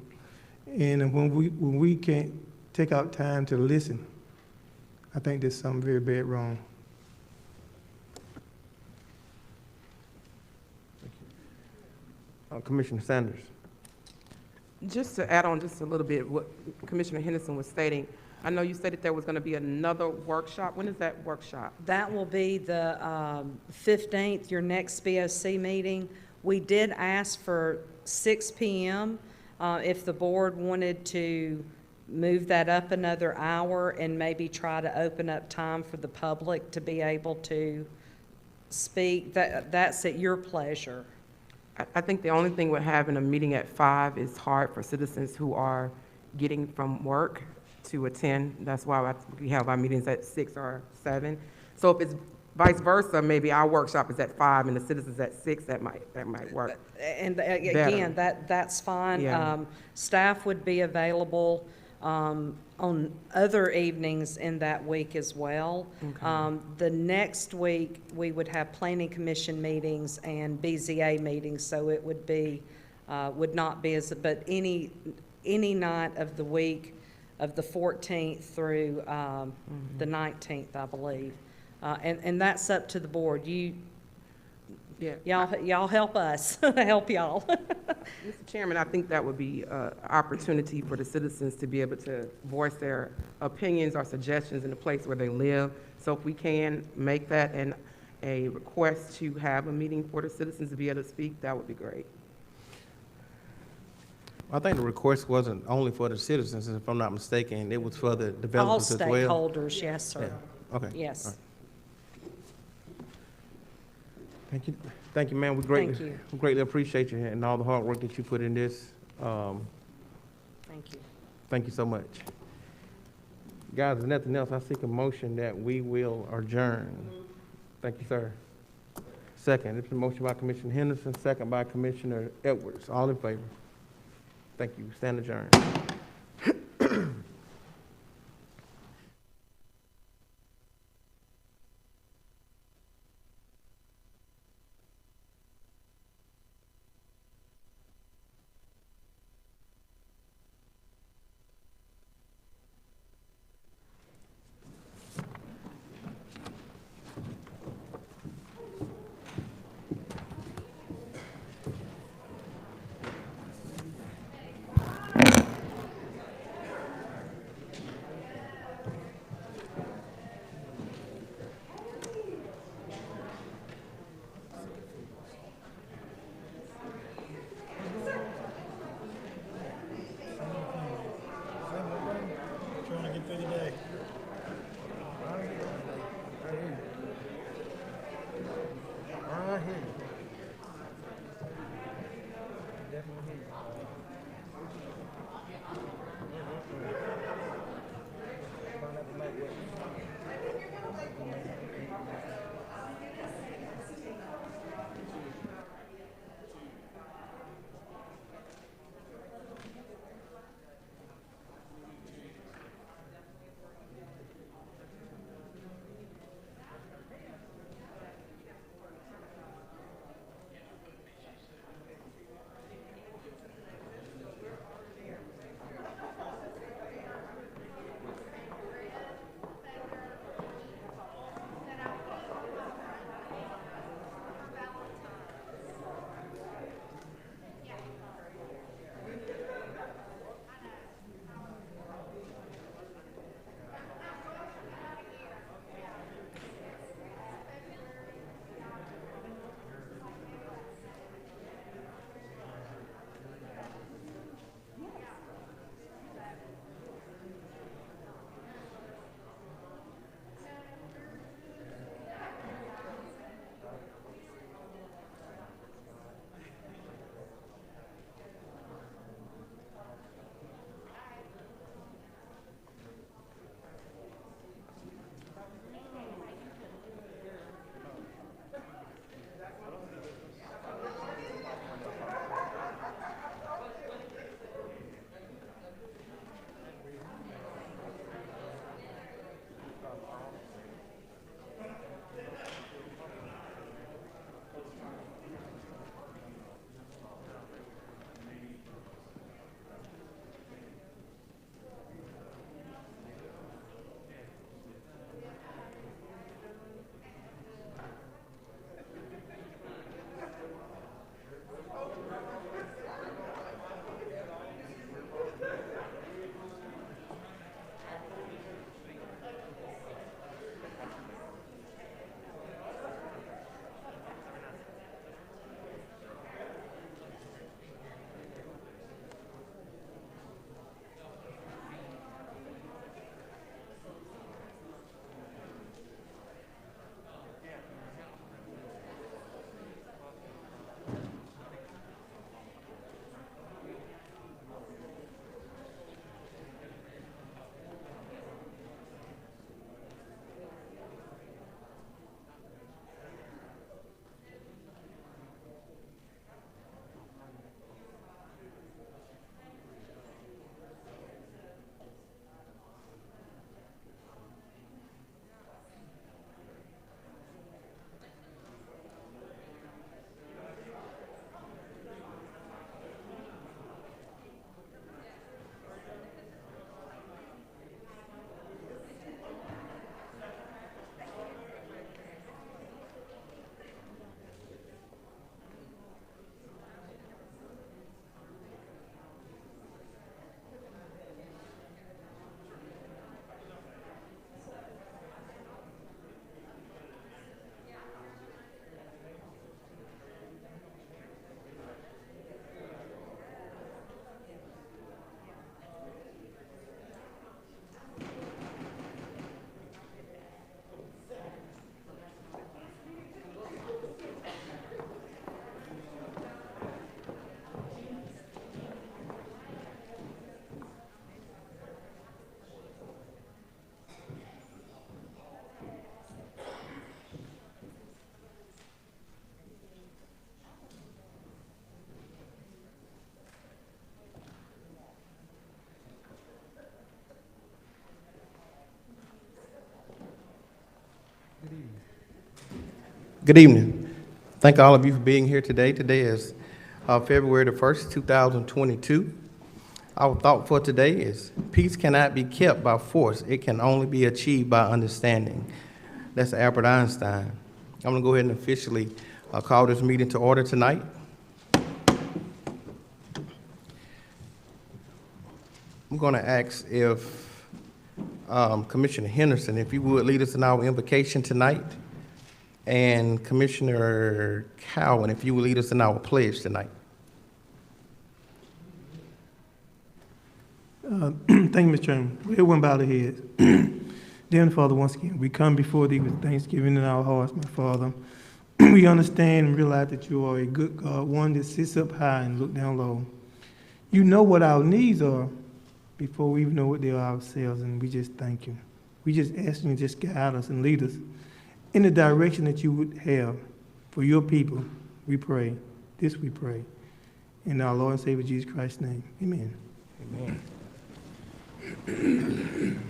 And when we can't take out time to listen, I think there's something very bad wrong.
Commissioner Sanders.
Just to add on just a little bit what Commissioner Henderson was stating, I know you said that there was going to be another workshop. When is that workshop?
That will be the 15th, your next BOC meeting. We did ask for 6 p.m. If the board wanted to move that up another hour and maybe try to open up time for the public to be able to speak, that's at your pleasure.
I think the only thing with having a meeting at 5 is hard for citizens who are getting from work to attend. That's why we have our meetings at 6 or 7. So if it's vice versa, maybe our workshop is at 5 and the citizens at 6, that might work.
And again, that's fine.
Yeah.
Staff would be available on other evenings in that week as well.
Okay.
The next week, we would have planning commission meetings and BZA meetings, so it would be, would not be as, but any night of the week of the 14th through the 19th, I believe. And that's up to the board. Y'all help us, help y'all.
Mr. Chairman, I think that would be an opportunity for the citizens to be able to voice their opinions or suggestions in the place where they live. So if we can make that a request to have a meeting for the citizens to be able to speak, that would be great.
I think the request wasn't only for the citizens, if I'm not mistaken. It was for the developers as well.
All stakeholders, yes, sir.
Yeah. Okay.
Yes.
All right. Thank you, ma'am. We greatly appreciate you and all the hard work that you put in this.
Thank you.
Thank you so much. Guys, if nothing else, I seek a motion that we will adjourn. Thank you, sir. Second, it's a motion by Commissioner Henderson, second by Commissioner Edwards. All in favor? Thank you. Stand adjourned. Good evening. Thank all of you for being here today. Today is February the 1st, 2022. Our thought for today is peace cannot be kept by force. It can only be achieved by understanding. That's Albert Einstein. I'm going to go ahead and officially call this meeting to order tonight. I'm going to ask if Commissioner Henderson, if you would lead us in our invocation tonight, and Commissioner Cowan, if you would lead us in our pledge tonight.
Thank you, Mr. Chairman. Everyone bow their heads. Dear Father, once again, we come before thee with thanksgiving in our hearts, my Father. We understand and realize that you are a good God, one that sits up high and look down low. You know what our needs are before we even know what they are ourselves, and we just thank you. We just ask you to just guide us and lead us in the direction that you would have for your people. We pray. This we pray. In our Lord and Savior Jesus Christ's name. Amen.
Amen.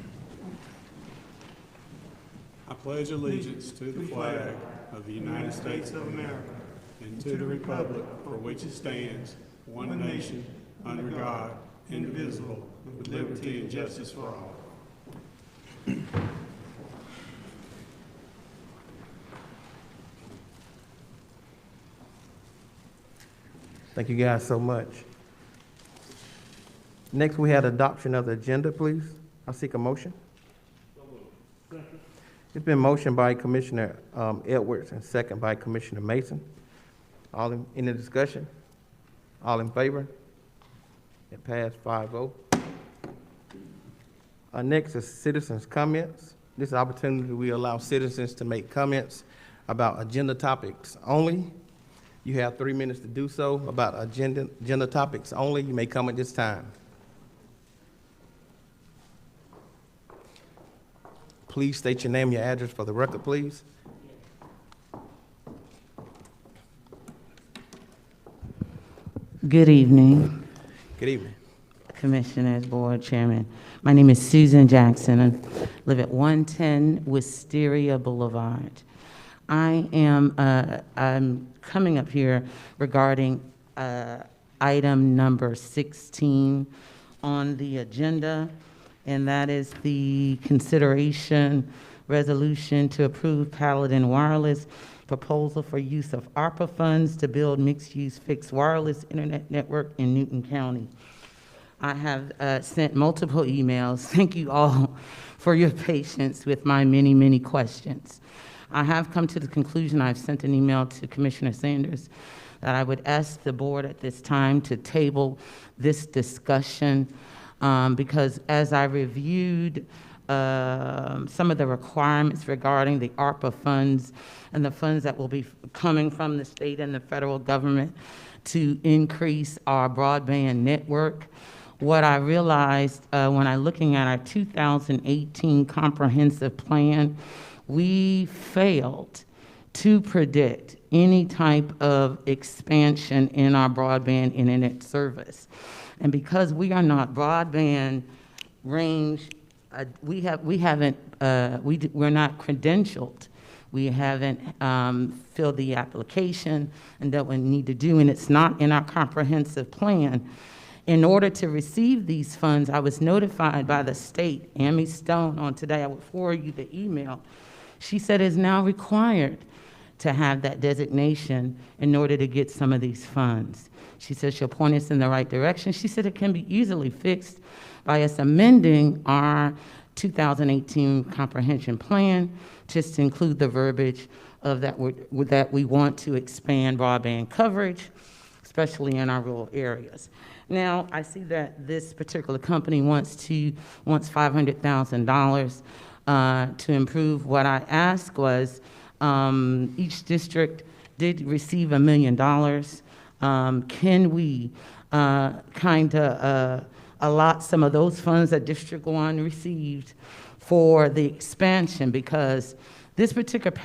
I pledge allegiance to the flag of the United States of America and to the republic for which it stands, one nation, under God, indivisible, with liberty and justice for all.
Thank you guys so much. Next, we had adoption of the agenda, please. I seek a motion. It's been motioned by Commissioner Edwards and second by Commissioner Mason. All in the discussion? All in favor? It passed 5-0. Next is citizens' comments. This is an opportunity we allow citizens to make comments about agenda topics only. You have 3 minutes to do so. About agenda topics only, you may come at this time. Please state your name and your address for the record, please.
Good evening,
Good evening.
Commissioners, Board Chairman. My name is Susan Jackson. I live at 110 Wisteria Boulevard. I'm coming up here regarding item number 16 on the agenda, and that is the consideration resolution to approve Paladin Wireless proposal for use of ARPA funds to build mixed-use fixed wireless internet network in Newton County. I have sent multiple emails. Thank you all for your patience with my many, many questions. I have come to the conclusion, I've sent an email to Commissioner Sanders, that I would ask the board at this time to table this discussion because as I reviewed some of the requirements regarding the ARPA funds and the funds that will be coming from the state and the federal government to increase our broadband network, what I realized when I looking at our 2018 comprehensive plan, we failed to predict any type of expansion in our broadband internet service. And because we are not broadband range, we're not credentialed. We haven't filled the application and that we need to do, and it's not in our comprehensive plan. In order to receive these funds, I was notified by the state, Amy Stone, on today. I will forward you the email. She said it's now required to have that designation in order to get some of these funds. She said she'll point us in the right direction. She said it can be easily fixed by us amending our 2018 comprehension plan just to include the verbiage of that we want to expand broadband coverage, especially in our rural areas. Now, I see that this particular company wants $500,000 to improve. What I asked was each district did receive $1 million. Can we kind of allot some of those funds that District 1 received for the expansion? Because this particular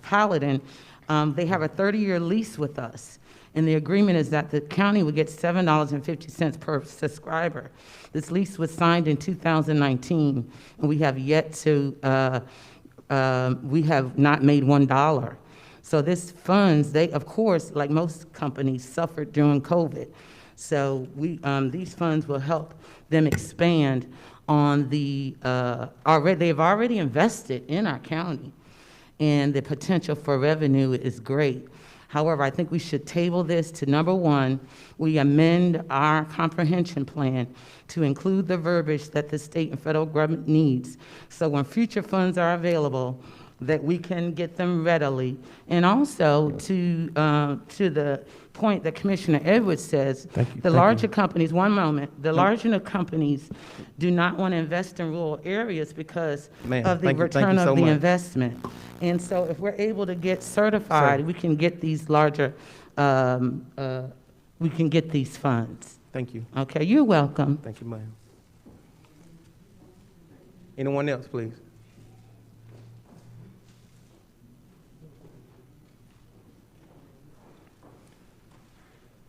Paladin, they have a 30-year lease with us. And the agreement is that the county would get $7.50 per subscriber. This lease was signed in 2019, and we have yet to we have not made $1. So this funds, they, of course, like most companies, suffered during COVID. So these funds will help them expand on the, they've already invested in our county, and the potential for revenue is great. However, I think we should table this to number one, we amend our comprehension plan to include the verbiage that the state and federal government needs. So when future funds are available, that we can get them readily. And also to the point that Commissioner Edwards says, the larger companies, one moment, the larger companies do not want to invest in rural areas because of the return of the investment. And so if we're able to get certified, we can get these larger, we can get these funds.
Thank you.
Okay, you're welcome.
Thank you, ma'am. Anyone else, please?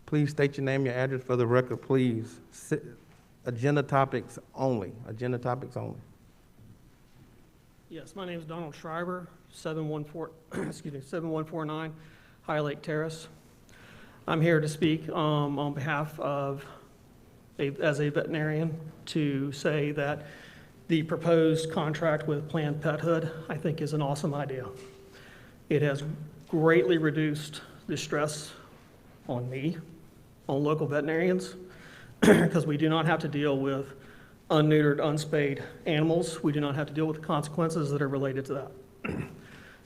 Please state your name, your address for the record, please. Agenda topics only. Agenda topics only.
Yes, my name is Donald Schreiber, 7149 High Lake Terrace. I'm here to speak on behalf of, as a veterinarian, to say that the proposed contract with Planned Parenthood, I think, is an awesome idea. It has greatly reduced the stress on me, on local veterinarians, because we do not have to deal with unneutered, unspayed animals. We do not have to deal with the consequences that are related to that.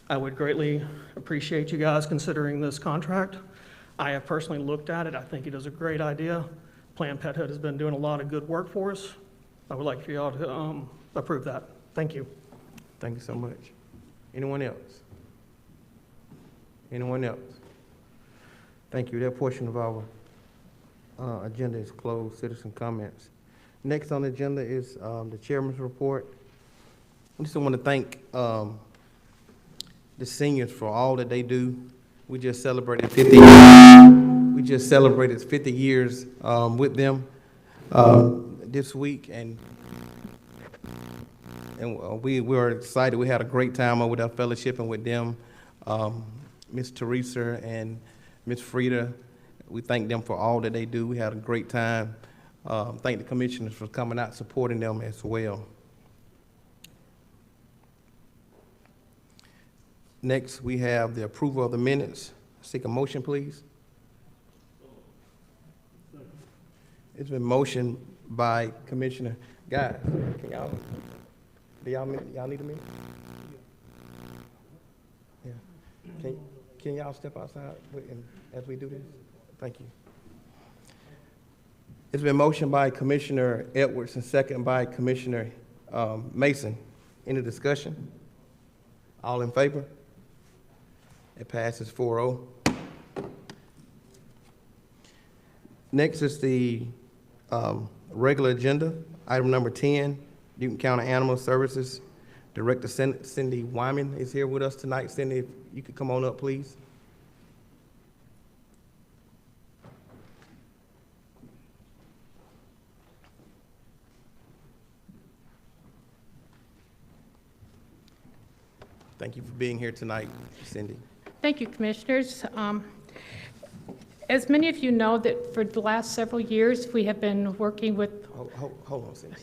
I would greatly appreciate you guys considering this contract. I have personally looked at it. I think it is a great idea. Planned Parenthood has been doing a lot of good work for us. I would like for y'all to approve that. Thank you.
Thank you so much. Anyone else? Anyone else? Thank you. That portion of our agenda is closed. Citizen comments. Next on the agenda is the chairman's report. I just want to thank the seniors for all that they do. We just celebrated 50 years. We just celebrated 50 years with them this week, and we were excited. We had a great time over there fellowshipping with them. Miss Teresa and Miss Frida, we thank them for all that they do. We had a great time. Thank the commissioners for coming out supporting them as well. Next, we have the approval of the minutes. Seek a motion, please. It's been motioned by Commissioner. Guys, can y'all need a minute? Yeah. Can y'all step outside as we do this? Thank you. It's been motioned by Commissioner Edwards and second by Commissioner Mason. Any discussion? All in favor? It passes 4-0. Next is the regular agenda. Item number 10, Newton County Animal Services. Director Cindy Wyman is here with us tonight. Cindy, if you could come on up, please. Thank you for being here tonight, Cindy.
Thank you, Commissioners. As many of you know, that for the last several years, we have been working with...
Hold on, Cindy.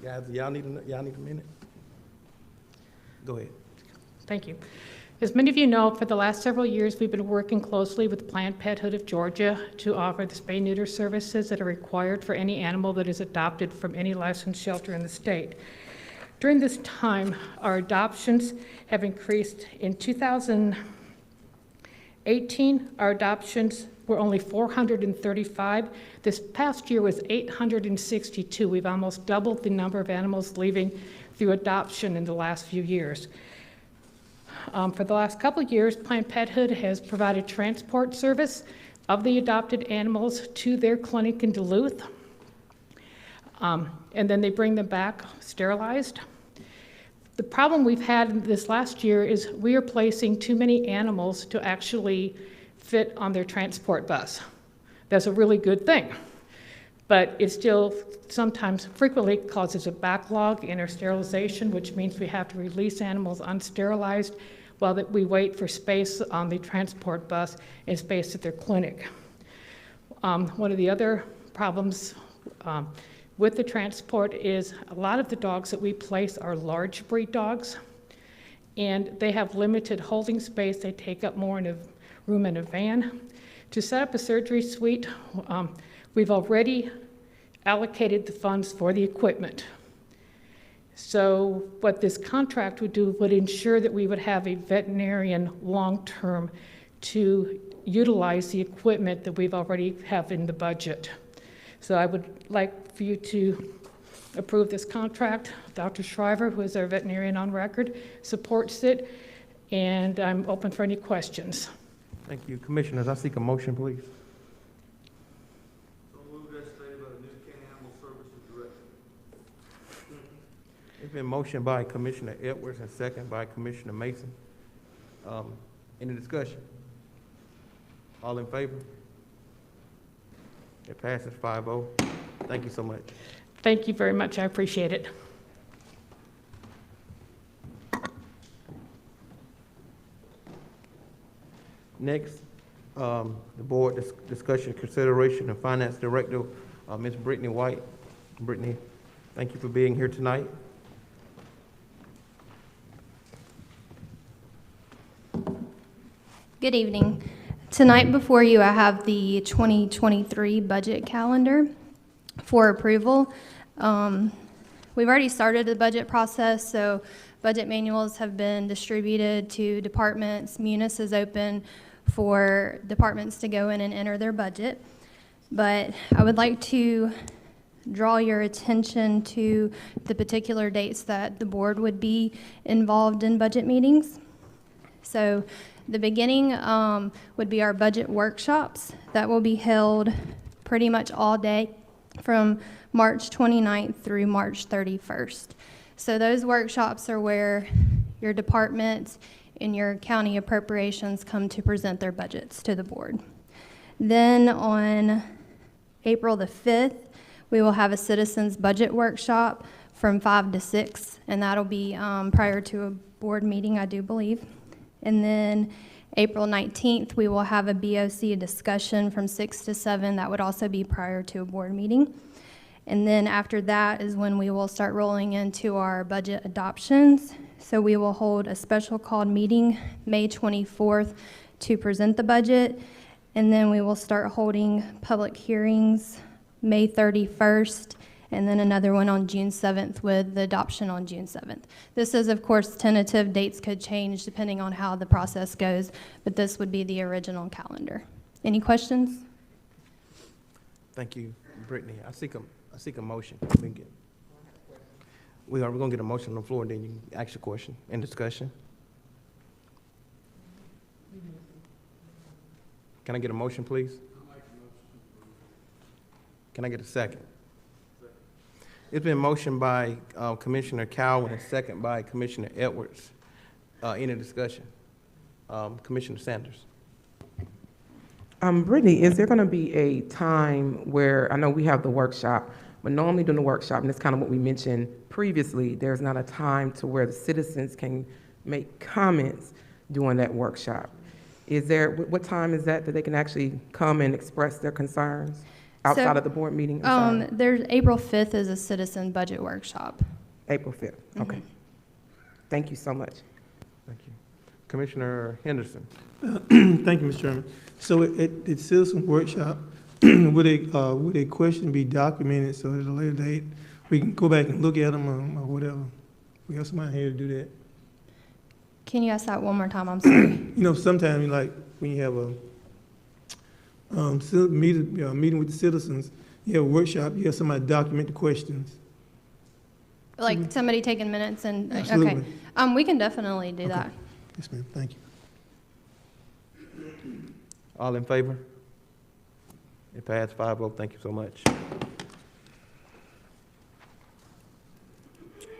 Guys, y'all need a minute? Go ahead.
Thank you. As many of you know, for the last several years, we've been working closely with Planned Parenthood of Georgia to offer the spay-neuter services that are required for any animal that is adopted from any licensed shelter in the state. During this time, our adoptions have increased. In 2018, our adoptions were only 435. This past year was 862. We've almost doubled the number of animals leaving through adoption in the last few years. For the last couple of years, Planned Parenthood has provided transport service of the adopted animals to their clinic in Duluth. And then they bring them back sterilized. The problem we've had this last year is we are placing too many animals to actually fit on their transport bus. That's a really good thing. but it still sometimes frequently causes a backlog in our sterilization, which means we have to release animals unsterilized while that we wait for space on the transport bus and space at their clinic. One of the other problems with the transport is a lot of the dogs that we place are large breed dogs, and they have limited holding space. They take up more in a room in a van. To set up a surgery suite, we've already allocated the funds for the equipment. So what this contract would do would ensure that we would have a veterinarian long-term to utilize the equipment that we've already have in the budget. So I would like for you to approve this contract. Dr. Shriver, who is our veterinarian on record, supports it, and I'm open for any questions.
Thank you. Commissioners, I seek a motion, please.
So moved as stated by the New County Animal Services Director.
It's been motioned by Commissioner Edwards and second by Commissioner Mason. Any discussion? All in favor? It passes 5-0. Thank you so much.
Thank you very much. I appreciate it.
Next, the board discussion, consideration of Finance Director, Ms. Brittany White. Brittany, thank you for being here tonight.
Good evening. Tonight before you, I have the 2023 budget calendar for approval. We've already started the budget process, so budget manuals have been distributed to departments. Munis is open for departments to go in and enter their budget. But I would like to draw your attention to the particular dates that the board would be involved in budget meetings. So the beginning would be our budget workshops that will be held pretty much all day from March 29th through March 31st. So those workshops are where your departments and your county appropriations come to present their budgets to the board. Then on April the 5th, we will have a citizens budget workshop from 5 to 6, and that'll be prior to a board meeting, I do believe. And then April 19th, we will have a BOC discussion from 6 to 7. That would also be prior to a board meeting. And then after that is when we will start rolling into our budget adoptions. So we will hold a special called meeting May 24th to present the budget. And then we will start holding public hearings May 31st, and then another one on June 7th with the adoption on June 7th. This is, of course, tentative. Dates could change depending on how the process goes, but this would be the original calendar. Any questions?
Thank you, Brittany. I seek a motion. We're going to get a motion on the floor, and then you can ask your question and discussion. Can I get a motion, please? Can I get a second? It's been motioned by Commissioner Cowan and second by Commissioner Edwards. Any discussion? Commissioner Sanders.
Brittany, is there going to be a time where, I know we have the workshop, but normally during the workshop, and it's kind of what we mentioned previously, there's not a time to where the citizens can make comments during that workshop. Is there, what time is that they can actually come and express their concerns outside of the board meeting?
There's April 5th is a citizen budget workshop.
April 5th, okay. Thank you so much.
Thank you. Commissioner Henderson.
Thank you, Mr. Chairman. So at citizen workshop, would a question be documented so at a later date we can go back and look at them or whatever? We have somebody here to do that.
Can you ask that one more time? I'm sorry.
You know, sometimes like when you have a meeting with the citizens, you have a workshop, you have somebody document the questions.
Like somebody taking minutes and,
Absolutely.
okay. We can definitely do that.
Yes, ma'am. Thank you.
All in favor? It passed 5-0. Thank you so much.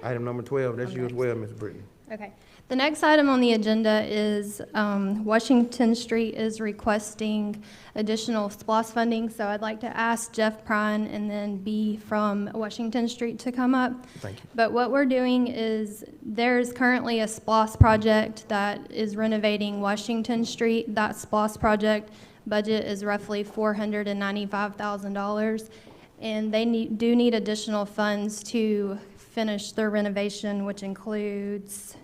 Item number 12, that's you as well, Ms. Brittany.
Okay. The next item on the agenda is Washington Street is requesting additional SPLOST funding. So I'd like to ask Jeff Prine and then B from Washington Street to come up.
Thank you.
But what we're doing is there's currently a SPLOST project that is renovating Washington Street. That SPLOST project budget is roughly $495,000. And they do need additional funds to finish their renovation, which includes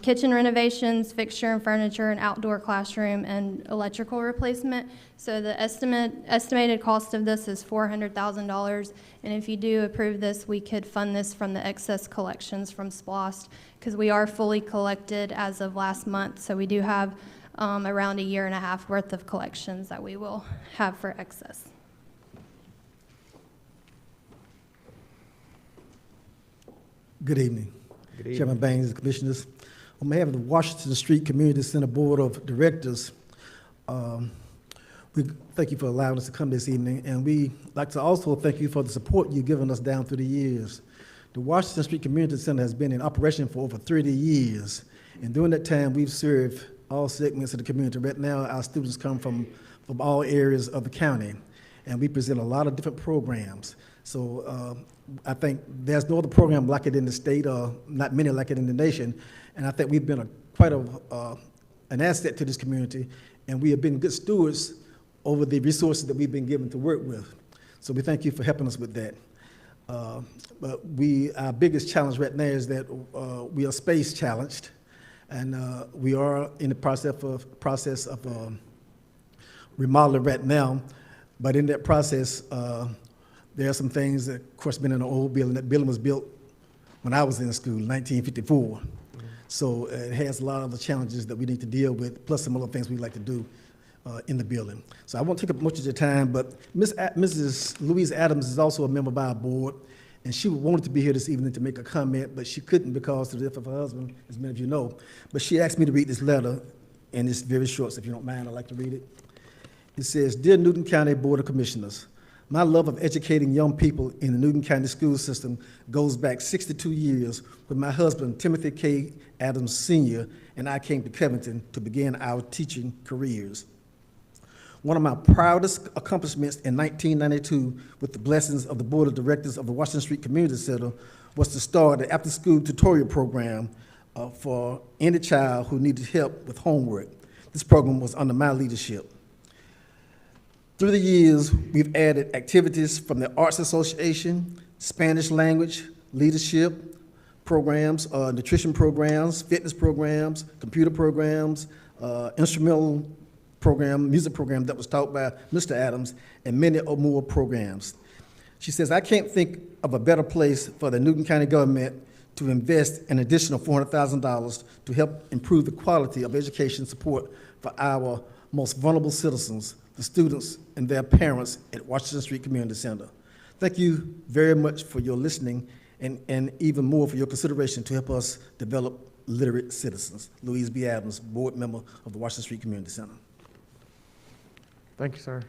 kitchen renovations, fixture and furniture, and outdoor classroom, and electrical replacement. So the estimated cost of this is $400,000. And if you do approve this, we could fund this from the excess collections from SPLOST, because we are fully collected as of last month. So we do have around a year and a half worth of collections that we will have for excess.
Good evening.
Good evening.
Chairman Baines, Commissioners. On behalf of the Washington Street Community Center Board of Directors, we thank you for allowing us to come this evening, and we like to also thank you for the support you've given us down through the years. The Washington Street Community Center has been in operation for over 30 years, and during that time, we've served all segments of the community. Right now, our students come from all areas of the county, and we present a lot of different programs. So I think there's no other program like it in the state, or not many like it in the nation, and I think we've been quite an asset to this community, and we have been good stewards over the resources that we've been given to work with. So we thank you for helping us with that. But our biggest challenge right now is that we are space challenged, and we are in the process of remodeling right now. But in that process, there are some things that, of course, been in an old building. That building was built when I was in school, 1954. So it has a lot of the challenges that we need to deal with, plus some other things we'd like to do in the building. So I won't take up much of your time, but Mrs. Louise Adams is also a member of our board, and she wanted to be here this evening to make a comment, but she couldn't because of the death of her husband, as many of you know. But she asked me to read this letter, and it's very short, so if you don't mind, I'd like to read it. It says, "Dear Newton County Board of Commissioners, my love of educating young people in the Newton County school system goes back 62 years when my husband, Timothy K. Adams Sr., and I came to Covington to begin our teaching careers. One of my proudest accomplishments in 1992, with the blessings of the Board of Directors of the Washington Street Community Center, was to start an after-school tutorial program for any child who needed help with homework. This program was under my leadership. Through the years, we've added activities from the Arts Association, Spanish language, leadership programs, nutrition programs, fitness programs, computer programs, instrumental program, music program that was taught by Mr. Adams, and many more programs. She says, I can't think of a better place for the Newton County government to invest an additional $400,000 to help improve the quality of education support for our most vulnerable citizens, the students and their parents at Washington Street Community Center. Thank you very much for your listening and even more for your consideration to help us develop literate citizens. Louise B. Adams, board member of the Washington Street Community Center."
Thank you, sir.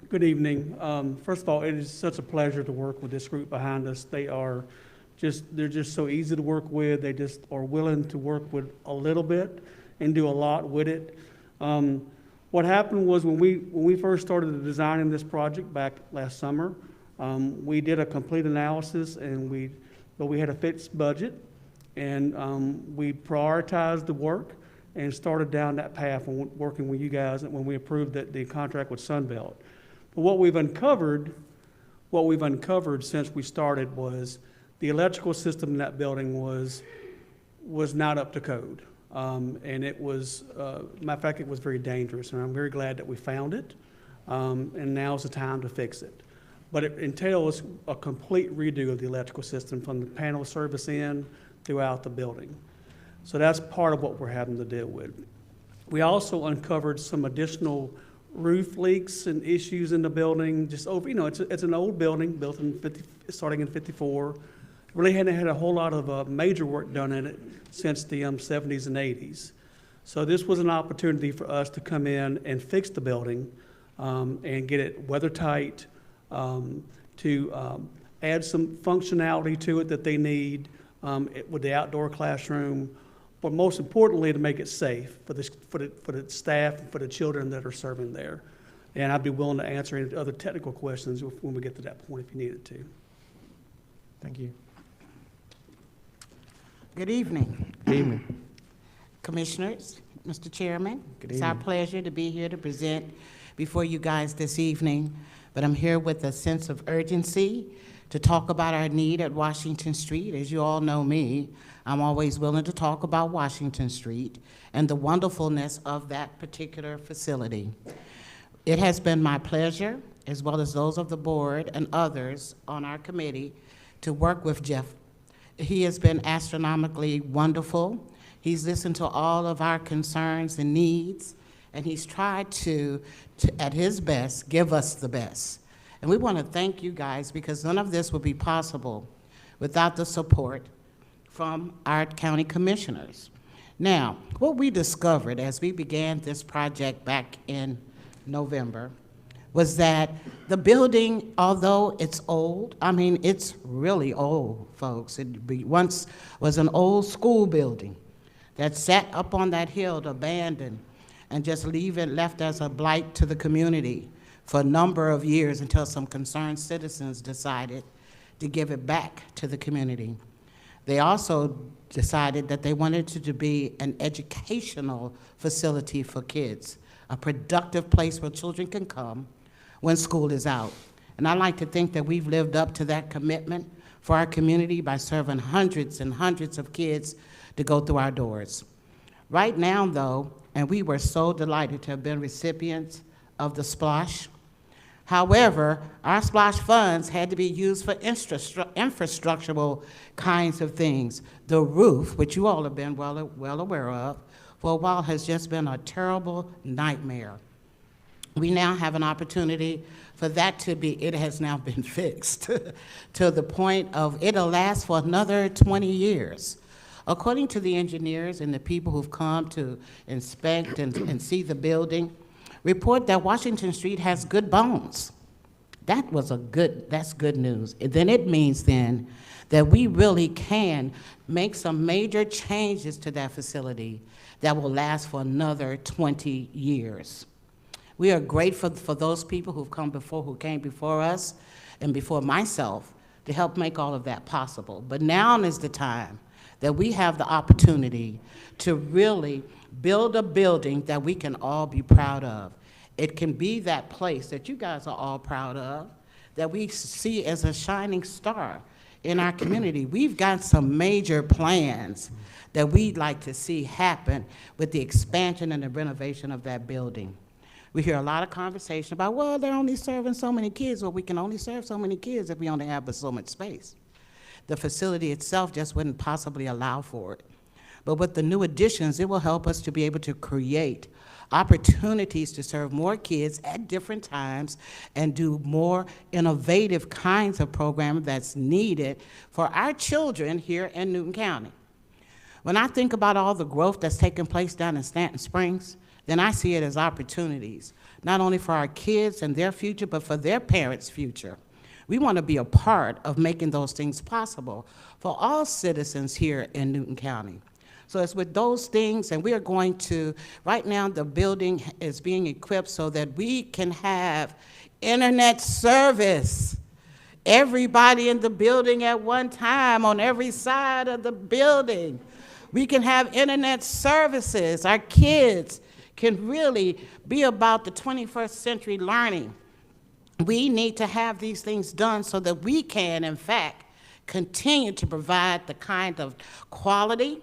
Good evening. First of all, it is such a pleasure to work with this group behind us. They're just so easy to work with. They just are willing to work with a little bit and do a lot with it. What happened was when we first started designing this project back last summer, we did a complete analysis, and we had a fixed budget, and we prioritized the work and started down that path when working with you guys when we approved the contract with Sunbelt. But what we've uncovered since we started was the electrical system in that building was not up to code. And it was, matter of fact, it was very dangerous, and I'm very glad that we found it, and now's the time to fix it. But it entails a complete redo of the electrical system from the panel service in throughout the building. So that's part of what we're having to deal with. We also uncovered some additional roof leaks and issues in the building, just over, it's an old building built starting in 54. Really hadn't had a whole lot of major work done in it since the 70s and 80s. So this was an opportunity for us to come in and fix the building and get it weather tight, to add some functionality to it that they need with the outdoor classroom, but most importantly, to make it safe for the staff and for the children that are serving there. And I'd be willing to answer any other technical questions when we get to that point if you needed to.
Thank you.
Good evening.
Good evening.
Commissioners, Mr. Chairman.
Good
It's our
evening.
pleasure to be here to present before you guys this evening, but I'm here with a sense of urgency to talk about our need at Washington Street. As you all know me, I'm always willing to talk about Washington Street and the wonderfulness of that particular facility. It has been my pleasure, as well as those of the board and others on our committee, to work with Jeff. He has been astronomically wonderful. He's listened to all of our concerns and needs, and he's tried to at his best, give us the best. And we want to thank you guys, because none of this would be possible without the support from our county commissioners. Now, what we discovered as we began this project back in November was that the building, although it's old, I mean, it's really old, folks. It once was an old school building that sat up on that hill abandoned and just left as a blight to the community for a number of years until some concerned citizens decided to give it back to the community. They also decided that they wanted it to be an educational facility for kids, a productive place where children can come when school is out. And I like to think that we've lived up to that commitment for our community by serving hundreds and hundreds of kids to go through our doors. Right now, though, and we were so delighted to have been recipients of the SPLOSH. However, our SPLOSH funds had to be used for infrastructural kinds of things. The roof, which you all have been well aware of, for a while has just been a terrible nightmare. We now have an opportunity for that to be, it has now been fixed to the point of it'll last for another 20 years. According to the engineers and the people who've come to inspect and see the building, report that Washington Street has good bones. That's good news. Then it means then that we really can make some major changes to that facility that will last for another 20 years. We are grateful for those people who came before us and before myself to help make all of that possible. But now is the time that we have the opportunity to really build a building that we can all be proud of. It can be that place that you guys are all proud of, that we see as a shining star in our community. We've got some major plans that we'd like to see happen with the expansion and the renovation of that building. We hear a lot of conversation about, well, they're only serving so many kids. Well, we can only serve so many kids if we only have so much space. The facility itself just wouldn't possibly allow for it. But with the new additions, it will help us to be able to create opportunities to serve more kids at different times and do more innovative kinds of programming that's needed for our children here in Newton County. When I think about all the growth that's taking place down in Stanton Springs, then I see it as opportunities, not only for our kids and their future, but for their parents' future. We want to be a part of making those things possible for all citizens here in Newton County. So it's with those things, and we are going to, right now the building is being equipped so that we can have internet service. Everybody in the building at one time on every side of the building. We can have internet services. Our kids can really be about the 21st century learning. We need to have these things done so that we can, in fact, continue to provide the kind of quality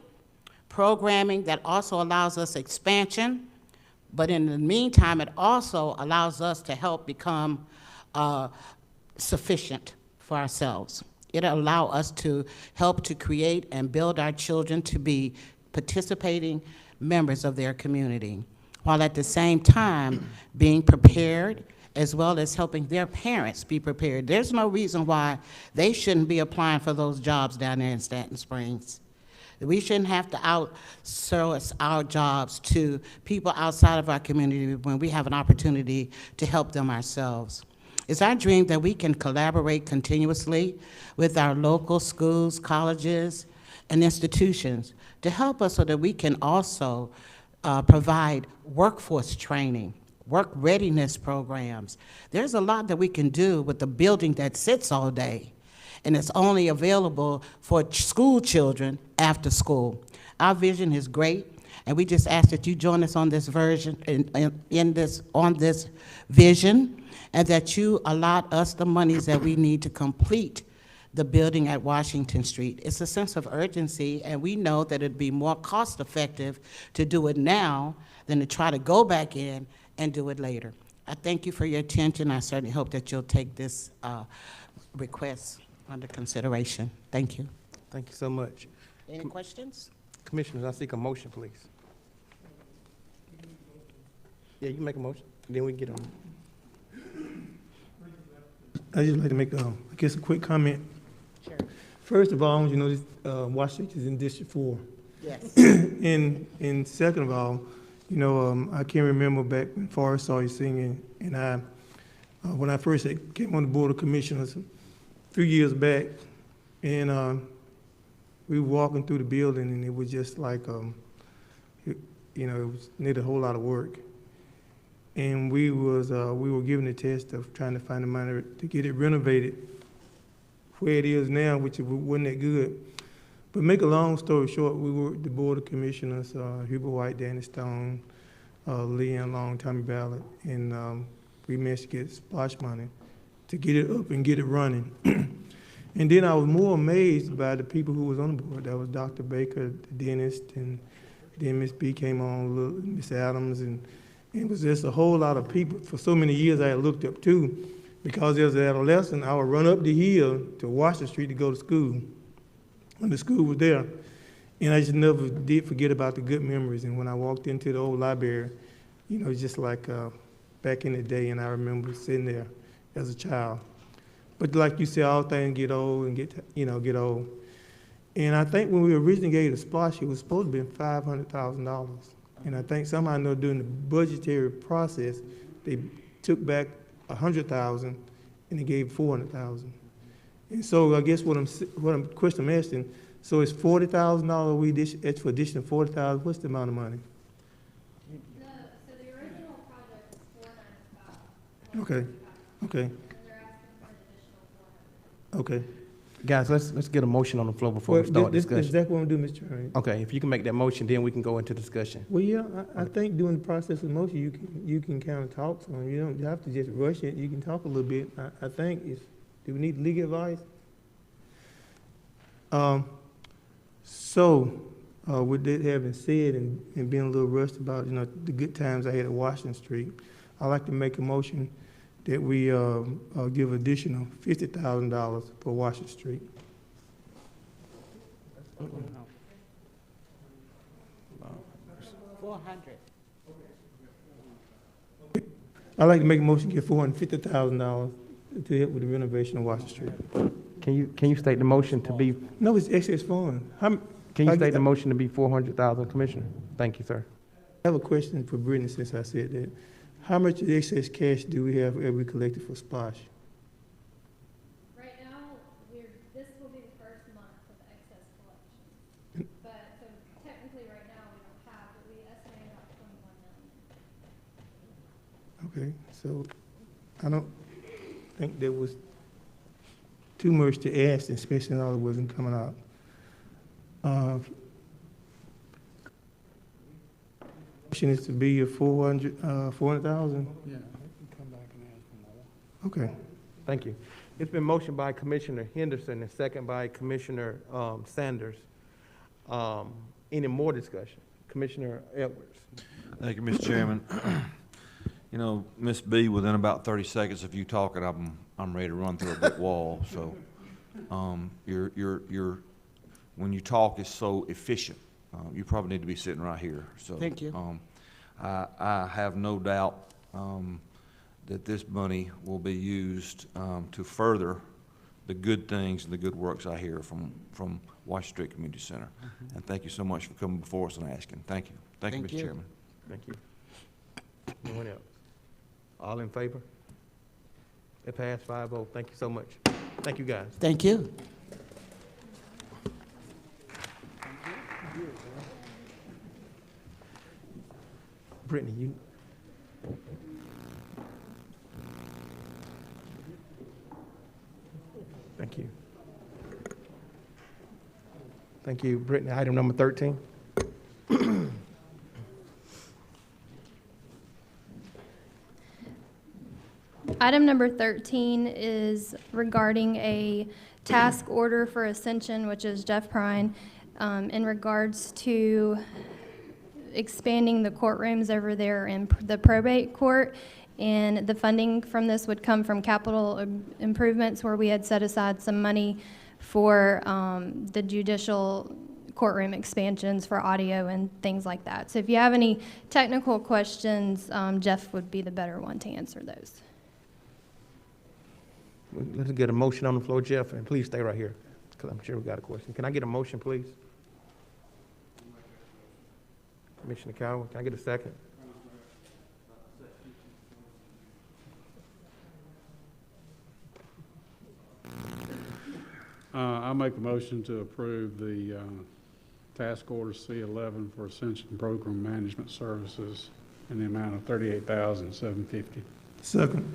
programming that also allows us expansion, but in the meantime, it also allows us to help become sufficient for ourselves. It'll allow us to help to create and build our children to be participating members of their community, while at the same time being prepared, as well as helping their parents be prepared. There's no reason why they shouldn't be applying for those jobs down there in Stanton Springs. We shouldn't have to outsource our jobs to people outside of our community when we have an opportunity to help them ourselves. It's our dream that we can collaborate continuously with our local schools, colleges, and institutions to help us so that we can also provide workforce training, work readiness programs. There's a lot that we can do with the building that sits all day, and it's only available for school children after school. Our vision is great, and we just ask that you join us on this version, on this vision, and that you allot us the monies that we need to complete the building at Washington Street. It's a sense of urgency, and we know that it'd be more cost-effective to do it now than to try to go back in and do it later. I thank you for your attention. I certainly hope that you'll take this request under consideration. Thank you.
Thank you so much.
Any questions?
Commissioners, I seek a motion, please. Yeah, you make a motion, then we can get on.
I'd just like to make, I guess, a quick comment.
Sure.
First of all, you know, this, Watershed is in District 4.
Yes.
And second of all, you know, I can remember back when Forrest saw you singing, and when I first came on the Board of Commissioners a few years back, and we were walking through the building, and it was just like, you know, it needed a whole lot of work. And we were given the test of trying to find the money to get it renovated where it is now, which wasn't that good. But make a long story short, we were the Board of Commissioners, Hubert White, Danny Stone, Leanne Long, Tommy Ballard, and we managed to get splash money to get it up and get it running. And then I was more amazed by the people who was on the board. That was Dr. Baker, the dentist, and then Miss B came on, Miss Adams, and it was just a whole lot of people. For so many years I had looked up to, because as an adolescent, I would run up the hill to Watershed Street to go to school when the school was there. And I just never did forget about the good memories. And when I walked into the old library, you know, just like back in the day, and I remember sitting there as a child. But like you said, all things get old and get old. And I think when we originally gave the splash, it was supposed to be $500,000. And I think somehow, I know, during the budgetary process, they took back $100,000 and they gave $400,000. And so I guess what I'm asking, so it's $40,000 we asked for additional $40,000. What's the amount of money?
So the original project was $495.
Okay. Okay.
And they're asking for an additional $400.
Okay.
Guys, let's get a motion on the floor before we start
That's
discussion.
exactly what I'm doing, Mr. Chairman.
Okay, if you can make that motion, then we can go into discussion.
Well, yeah, I think during the process of motion, you can kind of talk to them. You don't have to just rush it. You can talk a little bit. I think do we need legal advice? With that having said and being a little rushed about, you know, the good times I had at Washington Street, I'd like to make a motion that we give additional $50,000 for Watershed Street.
$400.
I'd like to make a motion to give $450,000 to help with the renovation of Watershed Street.
Can you state the motion to be,
No, it's excess fund.
can you state the motion to be 400,000, Commissioner? Thank you, sir.
I have a question for Brittany since I said that. How much excess cash do we have ever collected for Splash?
Right now, this will be the first month of excess collection. But, so technically, right now, we don't have, but we estimate about 21 million.
Okay, so I don't think there was too much to ask, especially all it wasn't coming out. Motion is to be a 400,000?
Yeah, come back and ask for more.
Okay.
Thank you. It's been motioned by Commissioner Henderson and second by Commissioner Sanders. Any more discussion? Commissioner Edwards.
Thank you, Mr. Chairman. You know, Ms. B, within about 30 seconds of you talking, I'm ready to run through a brick wall. So, when you talk, it's so efficient. You probably need to be sitting right here. So,
Thank you.
I have no doubt that this money will be used to further the good things and the good works I hear from Watershed Street Community Center. And thank you so much for coming before us and asking. Thank you. Thank you,
Thank
Mr.
you.
Chairman.
Thank you. Anyone else? All in favor? It passed 5-0. Thank you so much. Thank you, guys.
Thank you.
Brittany, you. Thank you. Thank you, Brittany. Item number 13.
Item number 13 is regarding a task order for Ascension, which is Jeff Prine, in regards to expanding the courtrooms over there in the probate court. And the funding from this would come from capital improvements, where we had set aside some money for the judicial courtroom expansions for audio and things like that. So if you have any technical questions, Jeff would be the better one to answer those.
Let's get a motion on the floor, Jeff, and please stay right here, because I'm sure we got a question. Can I get a motion, please? Commissioner Cowell, can I get a second?
I make a motion to approve the task order C11 for Ascension Program Management Services in the amount of $38,750.
Second.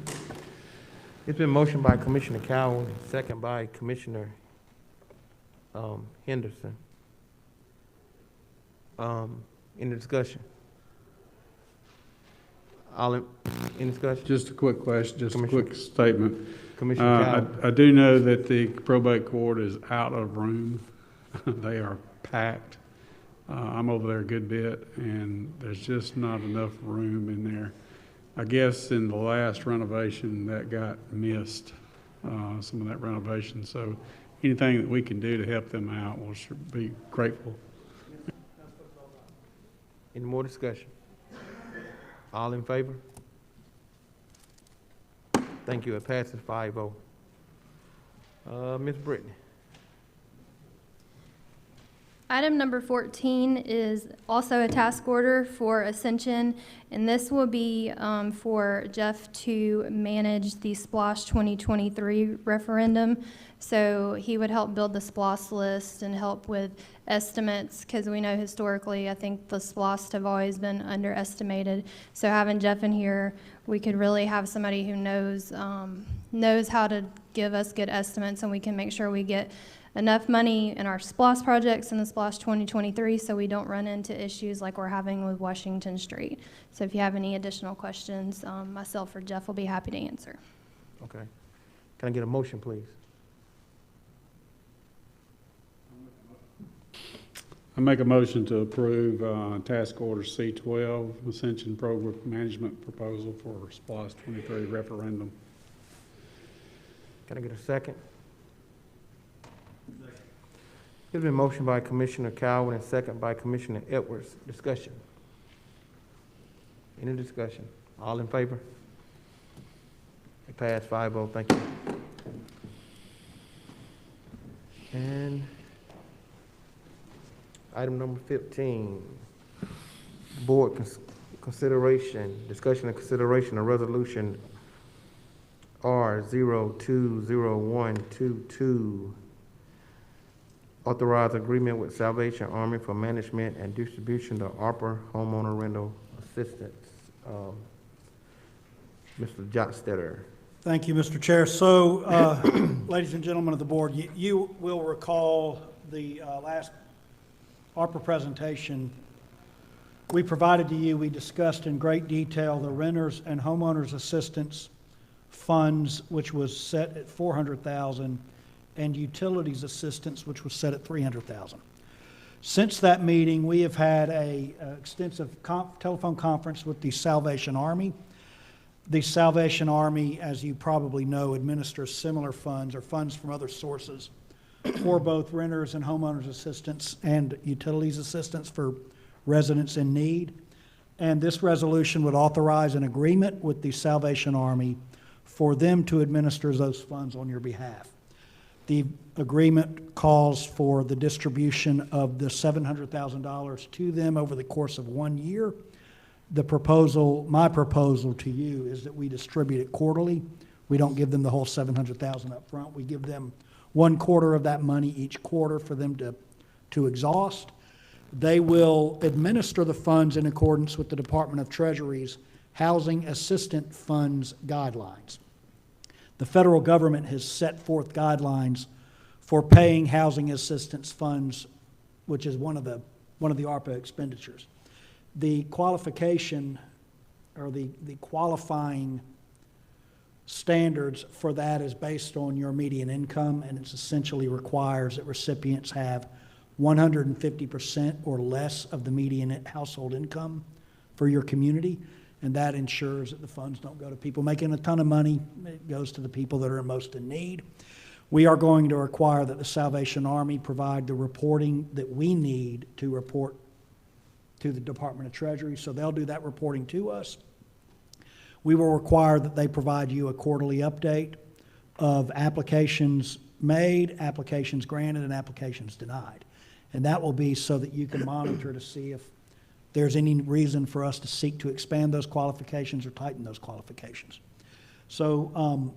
It's been motioned by Commissioner Cowell, and second by Commissioner Henderson. Any discussion? Any discussion?
Just a quick question, just a
Commissioner-
quick statement.
Commissioner Cowell.
I do know that the probate court is out of room. They are packed. I'm over there a good bit, and there's just not enough room in there. I guess in the last renovation, that got missed, some of that renovation. So anything that we can do to help them out, we'll sure be grateful.
Any more discussion? All in favor? Thank you. It passes 5-0. Ms. Brittany.
Item number 14 is also a task order for Ascension, and this will be for Jeff to manage the SPLOST 2023 referendum. So he would help build the SPLOST list and help with estimates, because we know historically, I think the SPLOST have always been underestimated. So having Jeff in here, we could really have somebody who knows how to give us good estimates, and we can make sure we get enough money in our SPLOST projects in the SPLOST 2023 so we don't run into issues like we're having with Washington Street. So if you have any additional questions, myself or Jeff will be happy to answer.
Okay. Can I get a motion, please?
I make a motion to approve task order C12, Ascension Program Management Proposal for SPLOST 23 referendum.
Can I get a second? It's been motioned by Commissioner Cowell and second by Commissioner Edwards. Discussion. Any discussion? All in favor? It passed 5-0. Thank you. And item number 15, board discussion and consideration of resolution R020122, authorize agreement with Salvation Army for management and distribution of ARPA homeowner rental assistance. Mr. Jotstetter.
Thank you, Mr. Chair. So, ladies and gentlemen of the board, you will recall the last ARPA presentation we provided to you. We discussed in great detail the renters and homeowners assistance funds, which was set at $400,000, and utilities assistance, which was set at $300,000. Since that meeting, we have had a extensive telephone conference with the Salvation Army. The Salvation Army, as you probably know, administers similar funds or funds from other sources for both renters and homeowners assistance and utilities assistance for residents in need. And this resolution would authorize an agreement with the Salvation Army for them to administer those funds on your behalf. The agreement calls for the distribution of the $700,000 to them over the course of 1 year. The proposal, my proposal to you is that we distribute it quarterly. We don't give them the whole $700,000 up front. We give them 1/4 of that money each quarter for them to exhaust. They will administer the funds in accordance with the Department of Treasury's Housing Assistance Funds guidelines. The federal government has set forth guidelines for paying housing assistance funds, which is one of the ARPA expenditures. The qualification or the qualifying standards for that is based on your median income, and it essentially requires that recipients have 150% or less of the median household income for your community, and that ensures that the funds don't go to people making a ton of money. It goes to the people that are most in need. We are going to require that the Salvation Army provide the reporting that we need to report to the Department of Treasury, so they'll do that reporting to us. We will require that they provide you a quarterly update of applications made, applications granted, and applications denied. And that will be so that you can monitor to see if there's any reason for us to seek to expand those qualifications or tighten those qualifications. So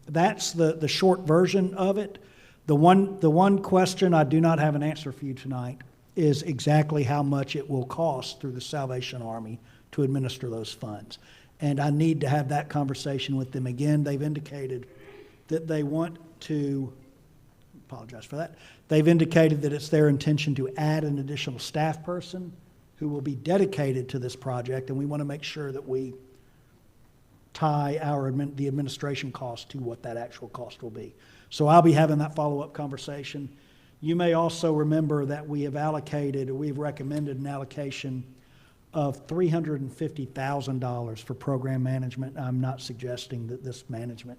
that's the short version of it. The one question I do not have an answer for you tonight is exactly how much it will cost through the Salvation Army to administer those funds. And I need to have that conversation with them again. They've indicated that they want to, apologize for that, they've indicated that it's their intention to add an additional staff person who will be dedicated to this project, and we want to make sure that we tie the administration cost to what that actual cost will be. So I'll be having that follow-up conversation. You may also remember that we've recommended an allocation of $350,000 for program management. I'm not suggesting that this management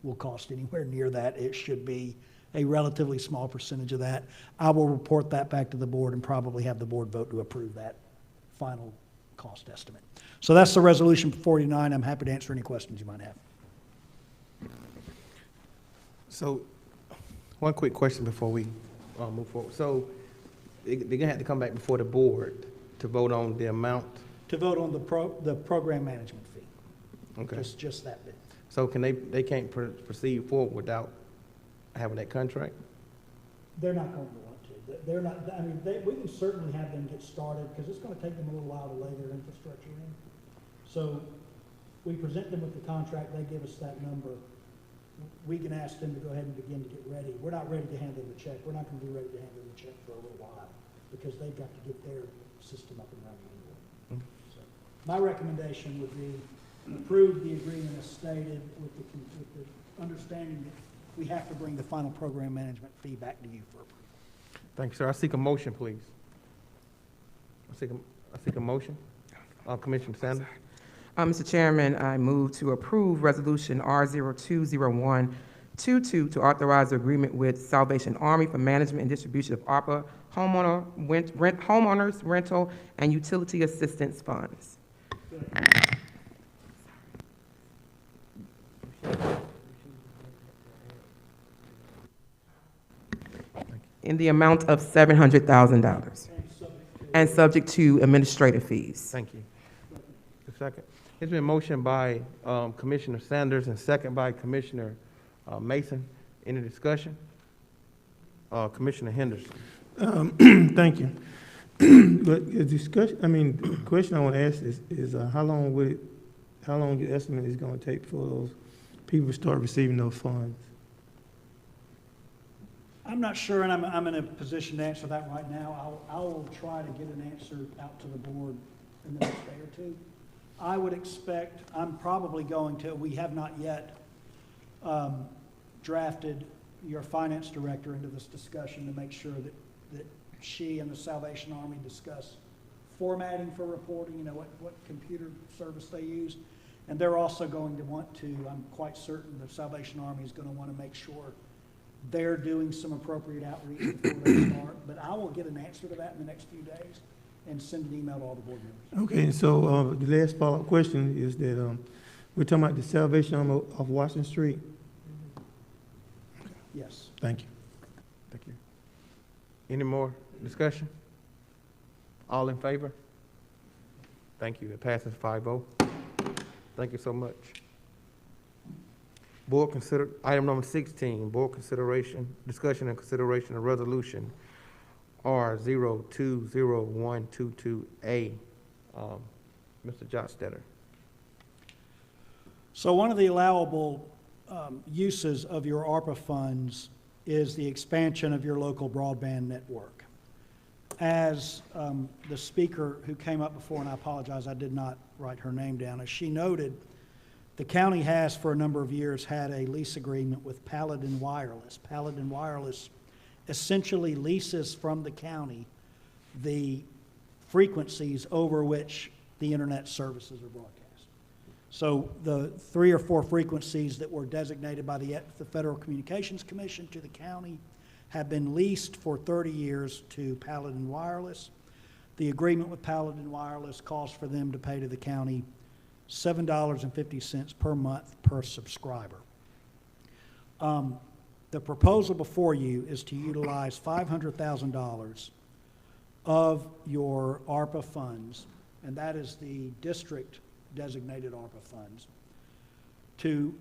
will cost anywhere near that. It should be a relatively small percentage of that. I will report that back to the board and probably have the board vote to approve that final cost estimate. So that's the resolution 49. I'm happy to answer any questions you might have.
So, one quick question before we move forward. So, they're gonna have to come back before the board to vote on the amount?
To vote on the program management fee.
Okay.
Just that bit.
So they can't proceed forward without having that contract?
They're not going to want to. They're not, I mean, we can certainly have them get started because it's going to take them a little while to lay their infrastructure in. So we present them with the contract, they give us that number. We can ask them to go ahead and begin to get ready. We're not ready to hand them the check. We're not going to be ready to hand them the check for a little while because they've got to get their system up and running anyway. So my recommendation would be approve the agreement as stated with the understanding that we have to bring the final program management fee back to you for approval.
Thank you, sir. I seek a motion, please. I seek a motion. Commissioner Sanders.
Mr. Chairman, I move to approve Resolution R020122 to authorize the agreement with Salvation Army for management and distribution of ARPA homeowners rental and utility assistance funds. In the amount of $700,000 and subject to administrative fees.
Thank you. A second. It's been motioned by Commissioner Sanders and second by Commissioner Mason. Any discussion? Commissioner Henderson.
Thank you. But the question I want to ask is how long the estimate is going to take for those people to start receiving those funds?
I'm not sure, and I'm in a position to answer that right now. I will try to get an answer out to the board in the next day or two. I would expect, I'm probably going to, we have not yet drafted your finance director into this discussion to make sure that she and the Salvation Army discuss formatting for reporting, you know, what computer service they use. And they're also going to want to, I'm quite certain the Salvation Army is going to want to make sure they're doing some appropriate outreach before they start. But I will get an answer to that in the next few days and send an email to all the board members.
Okay, and so the last follow-up question is that we're talking about the Salvation Army of Washington Street.
Yes.
Thank you.
Thank you. Any more discussion? All in favor? Thank you. It passes 5-0. Thank you so much. Item number 16, board discussion and consideration of resolution R020122A. Mr. Jotstetter.
So one of the allowable uses of your ARPA funds is the expansion of your local broadband network. As the speaker who came up before, and I apologize, I did not write her name down, as she noted, the county has for a number of years had a lease agreement with Paladin Wireless. Paladin Wireless essentially leases from the county the frequencies over which the internet services are broadcast. So the 3 or 4 frequencies that were designated by the Federal Communications Commission to the county have been leased for 30 years to Paladin Wireless. The agreement with Paladin Wireless calls for them to pay to the county $7.50 per month per subscriber. The proposal before you is to utilize $500,000 of your ARPA funds, and that is the district designated ARPA funds, to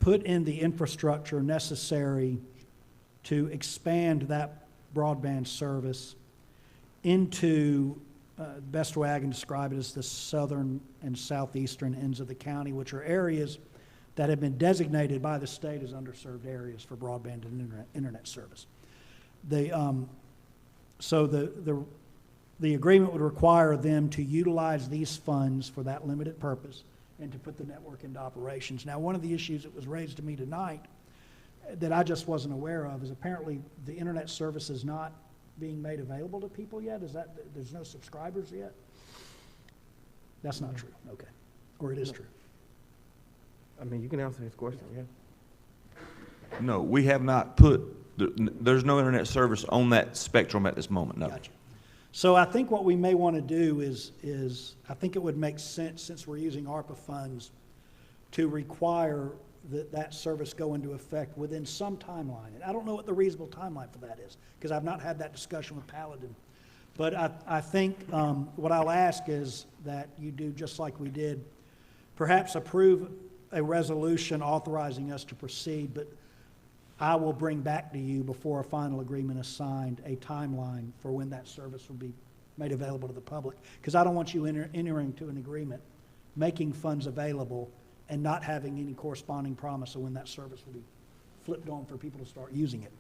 put in the infrastructure necessary to expand that broadband service into, the best way I can describe it is the southern and southeastern ends of the county, which are areas that have been designated by the state as underserved areas for broadband and internet service. So the agreement would require them to utilize these funds for that limited purpose and to put the network into operations. Now, one of the issues that was raised to me tonight that I just wasn't aware of is apparently the internet service is not being made available to people yet. Is that, there's no subscribers yet? That's not true, okay. Or it is true.
I mean, you can answer his question, yeah.
No, we have not put, there's no internet service on that spectrum at this moment, no.
Gotcha. So I think what we may want to do is I think it would make sense, since we're using ARPA funds, to require that service go into effect within some timeline. And I don't know what the reasonable timeline for that is, because I've not had that discussion with Paladin. But I think what I'll ask is that you do just like we did, perhaps approve a resolution authorizing us to proceed, but I will bring back to you before a final agreement is signed a timeline for when that service will be made available to the public. Because I don't want you entering to an agreement, making funds available, and not having any corresponding promise of when that service will be flipped on for people to start using it.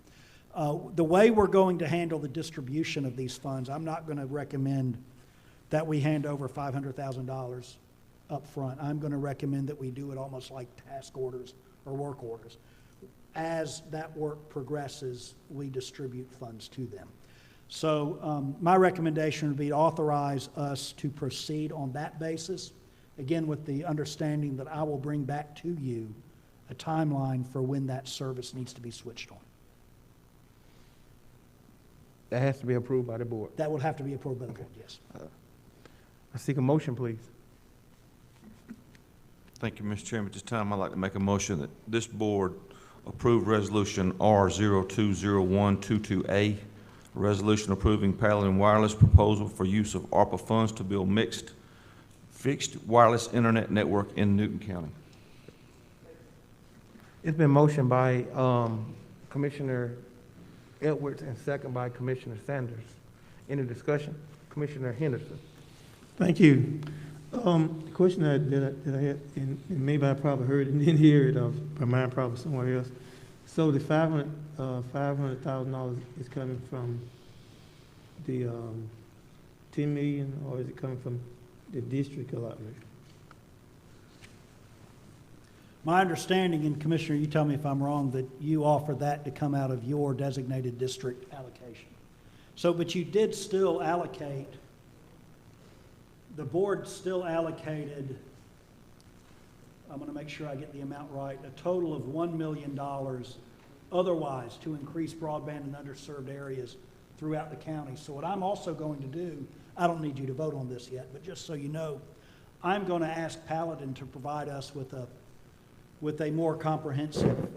The way we're going to handle the distribution of these funds, I'm not going to recommend that we hand over $500,000 up front. I'm going to recommend that we do it almost like task orders or work orders. As that work progresses, we distribute funds to them. So my recommendation would be to authorize us to proceed on that basis, again with the understanding that I will bring back to you a timeline for when that service needs to be switched on.
That has to be approved by the board.
That would have to be approved by the board, yes.
I seek a motion, please.
Thank you, Mr. Chairman. At this time, I'd like to make a motion that this board approve resolution R020122A, a resolution approving Paladin Wireless proposal for use of ARPA funds to build fixed wireless internet network in Newton County.
It's been motioned by Commissioner Edwards and second by Commissioner Sanders. Any discussion? Commissioner Henderson.
Thank you. The question that I had, and maybe I probably heard it and didn't hear it, my mind probably somewhere else. So the $500,000 is coming from the 10 million, or is it coming from the district allotment?
My understanding, and Commissioner, you tell me if I'm wrong, that you offered that to come out of your designated district allocation. So, but you did still allocate, the board still allocated, I'm going to make sure I get the amount right, a total of $1 million otherwise to increase broadband in underserved areas throughout the county. So what I'm also going to do, I don't need you to vote on this yet, but just so you know, I'm going to ask Paladin to provide us with a more comprehensive,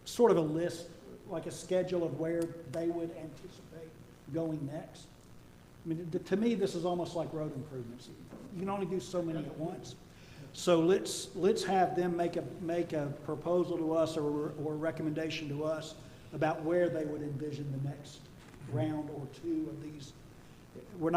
sort of a list like a schedule of where they would anticipate going next? I mean, to me, this is almost like road improvements. You can only do so many at once. So let's have them make a proposal to us or a recommendation to us about where they would envision the next round or two of these. We're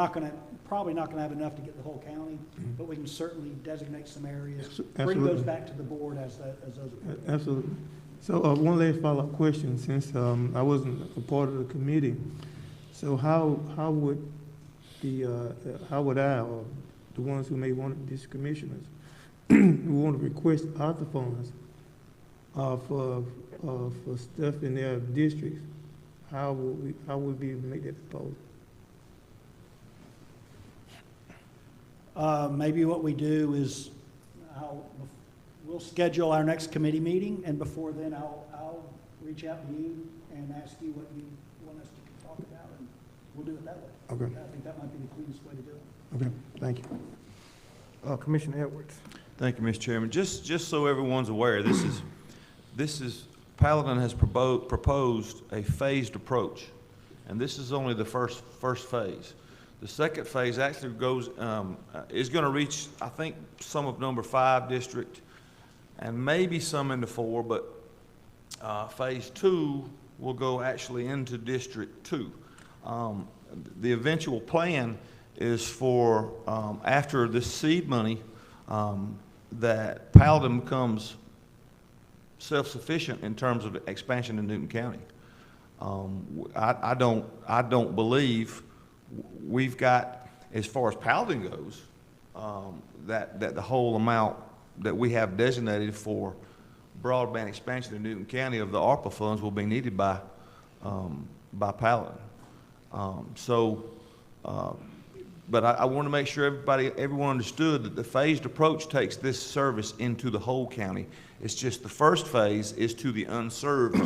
probably not gonna have enough to get the whole county, but we can certainly designate some areas, bring those back to the board as those.
Absolutely. So one last follow-up question, since I wasn't a part of the committee. So how would I, or the ones who may want, these commissioners, who want to request other funds for stuff in their districts, how would we make that proposal?
Maybe what we do is we'll schedule our next committee meeting, and before then I'll reach out to you and ask you what you want us to talk about, and we'll do it that way.
Okay.
I think that might be the cleanest way to do it.
Okay, thank you.
Commissioner Edwards.
Thank you, Mr. Chairman. Just so everyone's aware, this is Paladin has proposed a phased approach, and this is only the first phase. The second phase actually is going to reach, I think, some of number 5 district, and maybe some into 4, but phase 2 will go actually into District 2. The eventual plan is for, after this seed money, that Paladin becomes self-sufficient in terms of expansion in Newton County. I don't believe we've got, as far as Paladin goes, that the whole amount that we have designated for broadband expansion in Newton County of the ARPA funds will be needed by Paladin. But I want to make sure everyone understood that the phased approach takes this service into the whole county. It's just the first phase is to the unserved,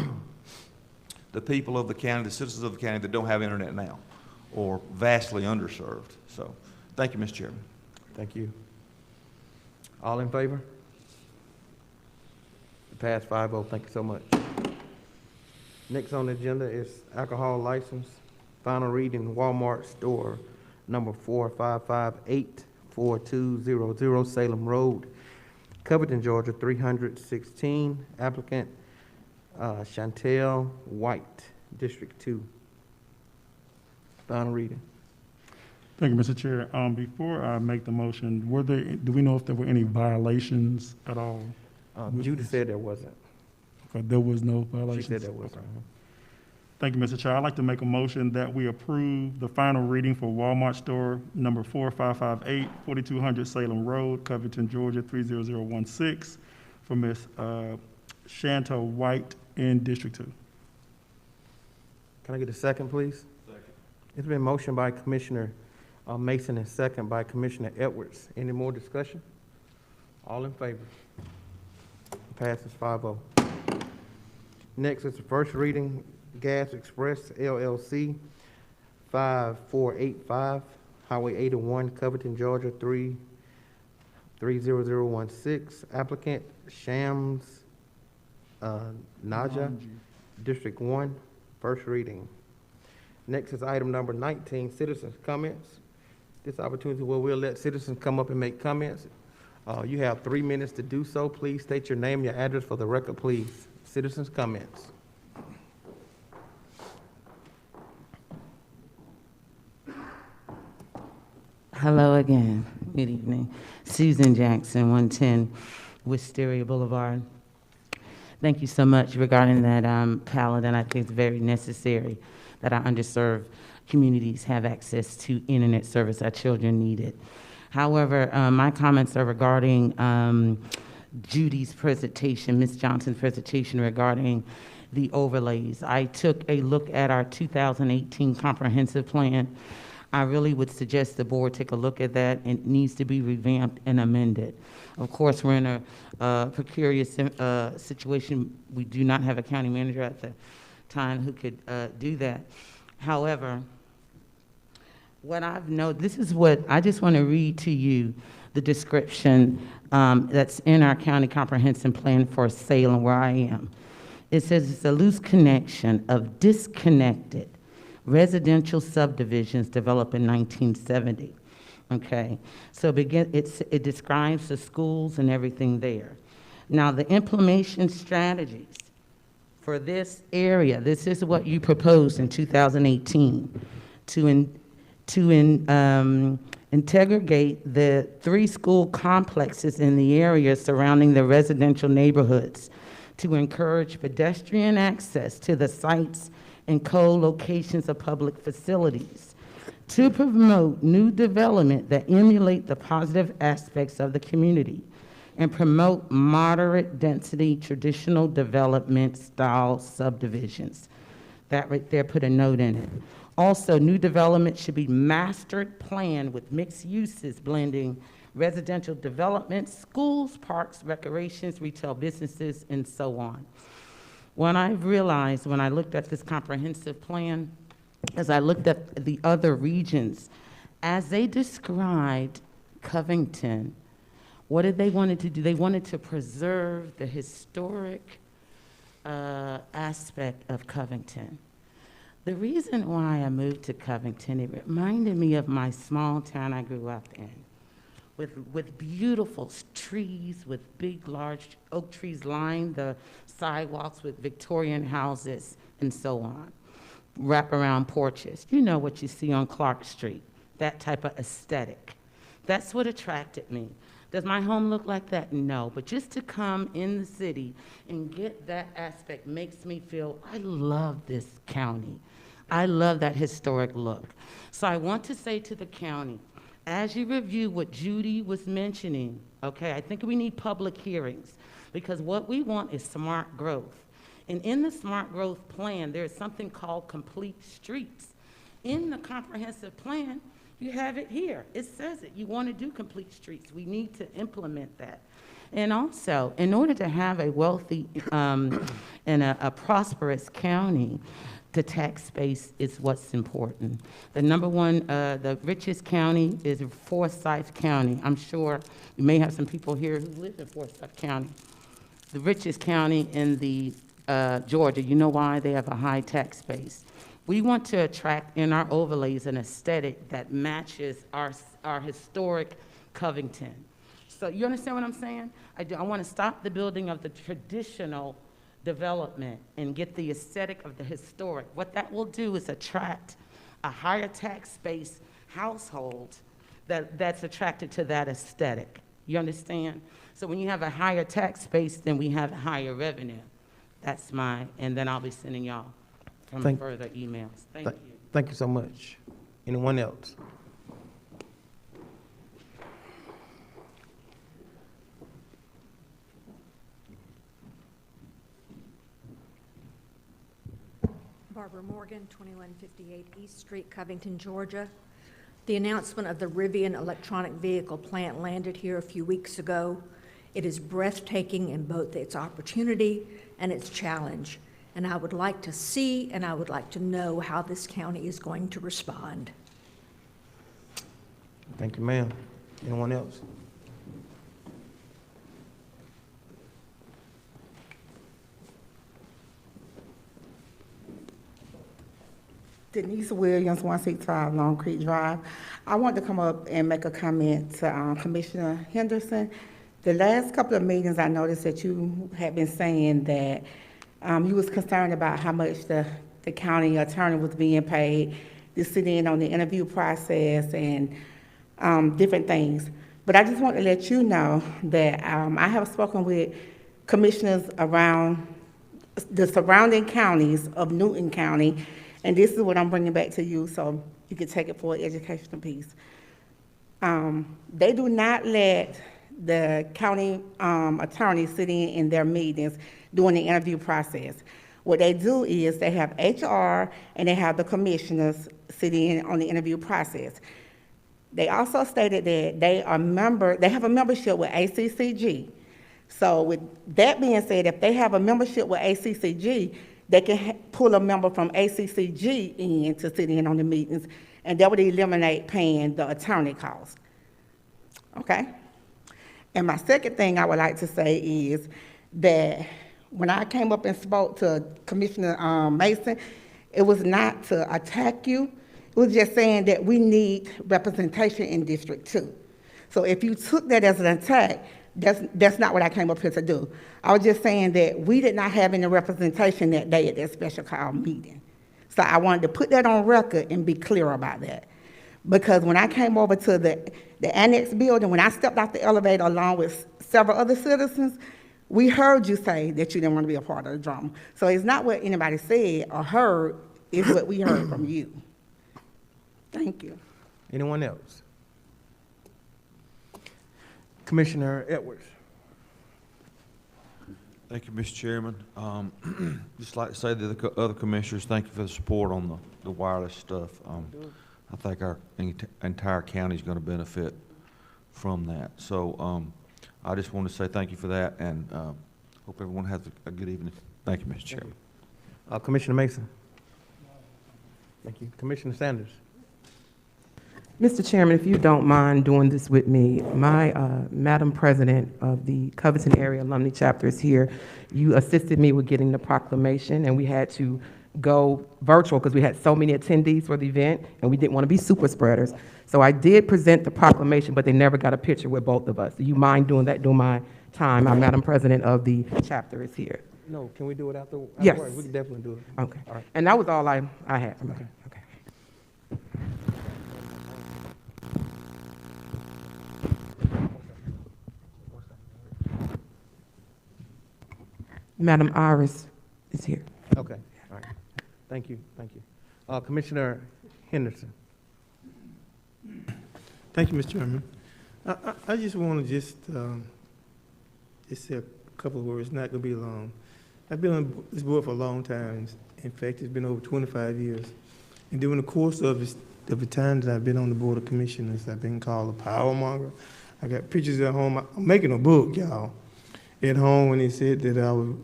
the people of the county, the citizens of the county that don't have internet now, or vastly underserved. So, thank you, Mr. Chairman.
Thank you. All in favor? Pass 5-0. Thank you so much. Next on the agenda is alcohol license. Final reading, Walmart store number 455-84200 Salem Road, Covington, Georgia 316. Applicant Chantel White, District 2. Final reading.
Thank you, Mr. Chair. Before I make the motion, do we know if there were any violations at all?
Judy said there wasn't.
Okay, there was no violations?
She said there wasn't.
Okay. Thank you, Mr. Chair. I'd like to make a motion that we approve the final reading for Walmart store number 4558, 4200 Salem Road, Covington, Georgia 30016, for Ms. Shanta White in District 2.
Can I get a second, please? Second. It's been motioned by Commissioner Mason and second by Commissioner Edwards. Any more discussion? All in favor? Passes 5-0. Next is the first reading, Gas Express LLC, 5485, Highway 81, Covington, Georgia 30016. Applicant Shams Naja, District 1, first reading. Next is item number 19, citizens' comments. This opportunity where we'll let citizens come up and make comments. You have 3 minutes to do so. Please state your name, your address for the record, please. Citizens' comments.
Hello again. Good evening. Susan Jackson, 110 Wisteria Boulevard. Thank you so much regarding that Paladin. I think it's very necessary that our underserved communities have access to internet service. Our children need it. However, my comments are regarding Judy's presentation, Ms. Johnson's presentation regarding the overlays. I took a look at our 2018 comprehensive plan. I really would suggest the board take a look at that. It needs to be revamped and amended. Of course, we're in a precarious situation. We do not have a county manager at the time who could do that. However, what I've noted, this is what, I just want to read to you the description that's in our county comprehensive plan for Salem, where I am. It says it's a loose connection of disconnected residential subdivisions developed in 1970. Okay, so it describes the schools and everything there. Now, the implementation strategies for this area, this is what you proposed in 2018 to integrate the 3 school complexes in the area surrounding the residential neighborhoods to encourage pedestrian access to the sites and co-locations of public facilities, to promote new development that emulate the positive aspects of the community, and promote moderate density traditional development style subdivisions. That right there, put a note in it. Also, new development should be mastered plan with mixed uses blending residential development, schools, parks, recreations, retail businesses, and so on. What I've realized when I looked at this comprehensive plan, as I looked at the other regions, as they described Covington, what did they wanted to do? They wanted to preserve the historic aspect of Covington. The reason why I moved to Covington, it reminded me of my small town I grew up in, with beautiful trees, with big, large oak trees line the sidewalks with Victorian houses and so on. Wraparound porches. You know what you see on Clark Street, that type of aesthetic. That's what attracted me. Does my home look like that? No, but just to come in the city and get that aspect makes me feel, I love this county. I love that historic look. So I want to say to the county, as you review what Judy was mentioning, okay, I think we need public hearings because what we want is smart growth. And in the smart growth plan, there's something called complete streets. In the comprehensive plan, you have it here. It says it. You want to do complete streets. We need to implement that. And also, in order to have a wealthy and a prosperous county, the tax base is what's important. The number one, the richest county is Forsyth County. I'm sure you may have some people here who live in Forsyth County. The richest county in the Georgia. You know why? They have a high tax base. We want to attract in our overlays an aesthetic that matches our historic Covington. So you understand what I'm saying? I want to stop the building of the traditional development and get the aesthetic of the historic. What that will do is attract a higher tax base household that's attracted to that aesthetic. You understand? So when you have a higher tax base, then we have a higher revenue. That's and then I'll be sending y'all some further emails. Thank you.
Thank you so much. Anyone else?
Barbara Morgan, 2158 East Street, Covington, Georgia. The announcement of the Rivian electronic vehicle plant landed here a few weeks ago. It is breathtaking in both its opportunity and its challenge. And I would like to see and I would like to know how this county is going to respond.
Thank you, ma'am. Anyone else?
Denise Williams, 165 Long Creek Drive. I want to come up and make a comment to Commissioner Henderson. The last couple of meetings, I noticed that you have been saying that you was concerned about how much the county attorney was being paid to sit in on the interview process and different things. But I just want to let you know that I have spoken with commissioners around the surrounding counties of Newton County, and this is what I'm bringing back to you so you can take it for an educational piece. They do not let the county attorney sit in their meetings during the interview process. What they do is they have HR and they have the commissioners sitting in on the interview process. They also stated that they have a membership with ACCG. So with that being said, if they have a membership with ACCG, they can pull a member from ACCG in to sit in on the meetings, and that would eliminate paying the attorney costs. Okay? And my second thing I would like to say is that When I came up and spoke to Commissioner Mason, it was not to attack you. It was just saying that we need representation in District 2. So if you took that as an attack, that's not what I came up here to do. I was just saying that we did not have any representation that day at that special call meeting. So I wanted to put that on record and be clear about that. Because when I came over to the annex building, when I stepped out the elevator along with several other citizens, we heard you say that you didn't want to be a part of the drama. So it's not what anybody said or heard, it's what we heard from you. Thank you.
Anyone else? Commissioner Edwards.
Thank you, Mr. Chairman. Just like to say to the other commissioners, thank you for the support on the wireless stuff. I think our entire county is going to benefit from that. So I just want to say thank you for that, and hope everyone has a good evening. Thank you, Mr. Chairman.
Commissioner Mason. Thank you. Commissioner Sanders.
Mr. Chairman, if you don't mind doing this with me, my Madam President of the Covington Area Alumni Chapter is here. You assisted me with getting the proclamation, and we had to go virtual because we had so many attendees for the event, and we didn't want to be super spreaders. So I did present the proclamation, but they never got a picture with both of us. Do you mind doing that during my time? Our Madam President of the chapter is here.
No, can we do it after?
Yes.
We can definitely do it.
Okay.
All right.
And that was all I had. Okay. Madam Iris is here.
Okay. All right. Thank you. Thank you. Commissioner Henderson.
Thank you, Mr. Chairman. I just want to just say a couple of words, not going to be long. I've been on this board for a long time. In fact, it's been over 25 years. And during the course of the time that I've been on the Board of Commissioners, I've been called a power monger. I got pictures at home. I'm making a book, y'all, at home, when they said that I was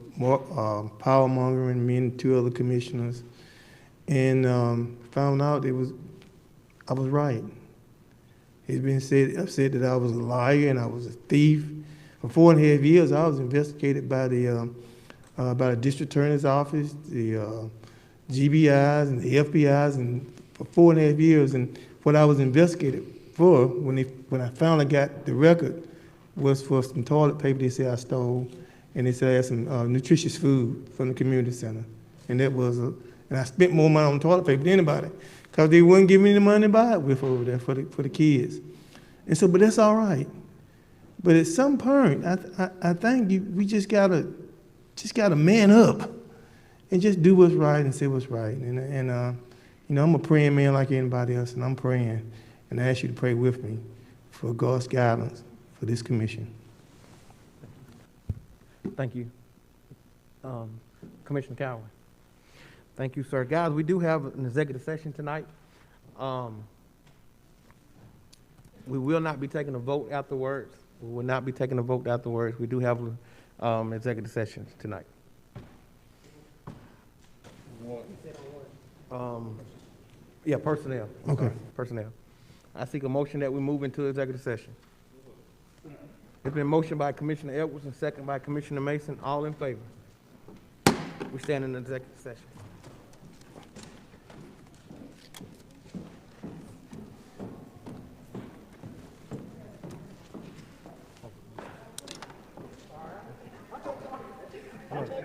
power mongering me and two other commissioners. And found out I was right. It's been said, I've said that I was a liar and I was a thief. For 4.5 years, I was investigated by the district attorney's office, the GBIs and the FBIs, and for 4.5 years. And what I was investigated for, when I finally got the record, was for some toilet paper they said I stole, and they said I had some nutritious food from the community center. And that was and I spent more money on toilet paper than anybody, because they wouldn't give me the money to buy it with over there for the kids. And so, but that's all right. But at some point, I think we just gotta man up and just do what's right and say what's right. And you know, I'm a praying man like anybody else, and I'm praying, and I ask you to pray with me for God's guidance for this commission.
Thank you. Commissioner Cowan. Thank you, sir. Guys, we do have an executive session tonight. We will not be taking a vote afterwards. We will not be taking a vote afterwards. We do have executive sessions tonight. Yeah, personnel.
Okay.
Personnel. I seek a motion that we move into executive session. It's been motioned by Commissioner Edwards and second by Commissioner Mason. All in favor? We stand in executive session. All right.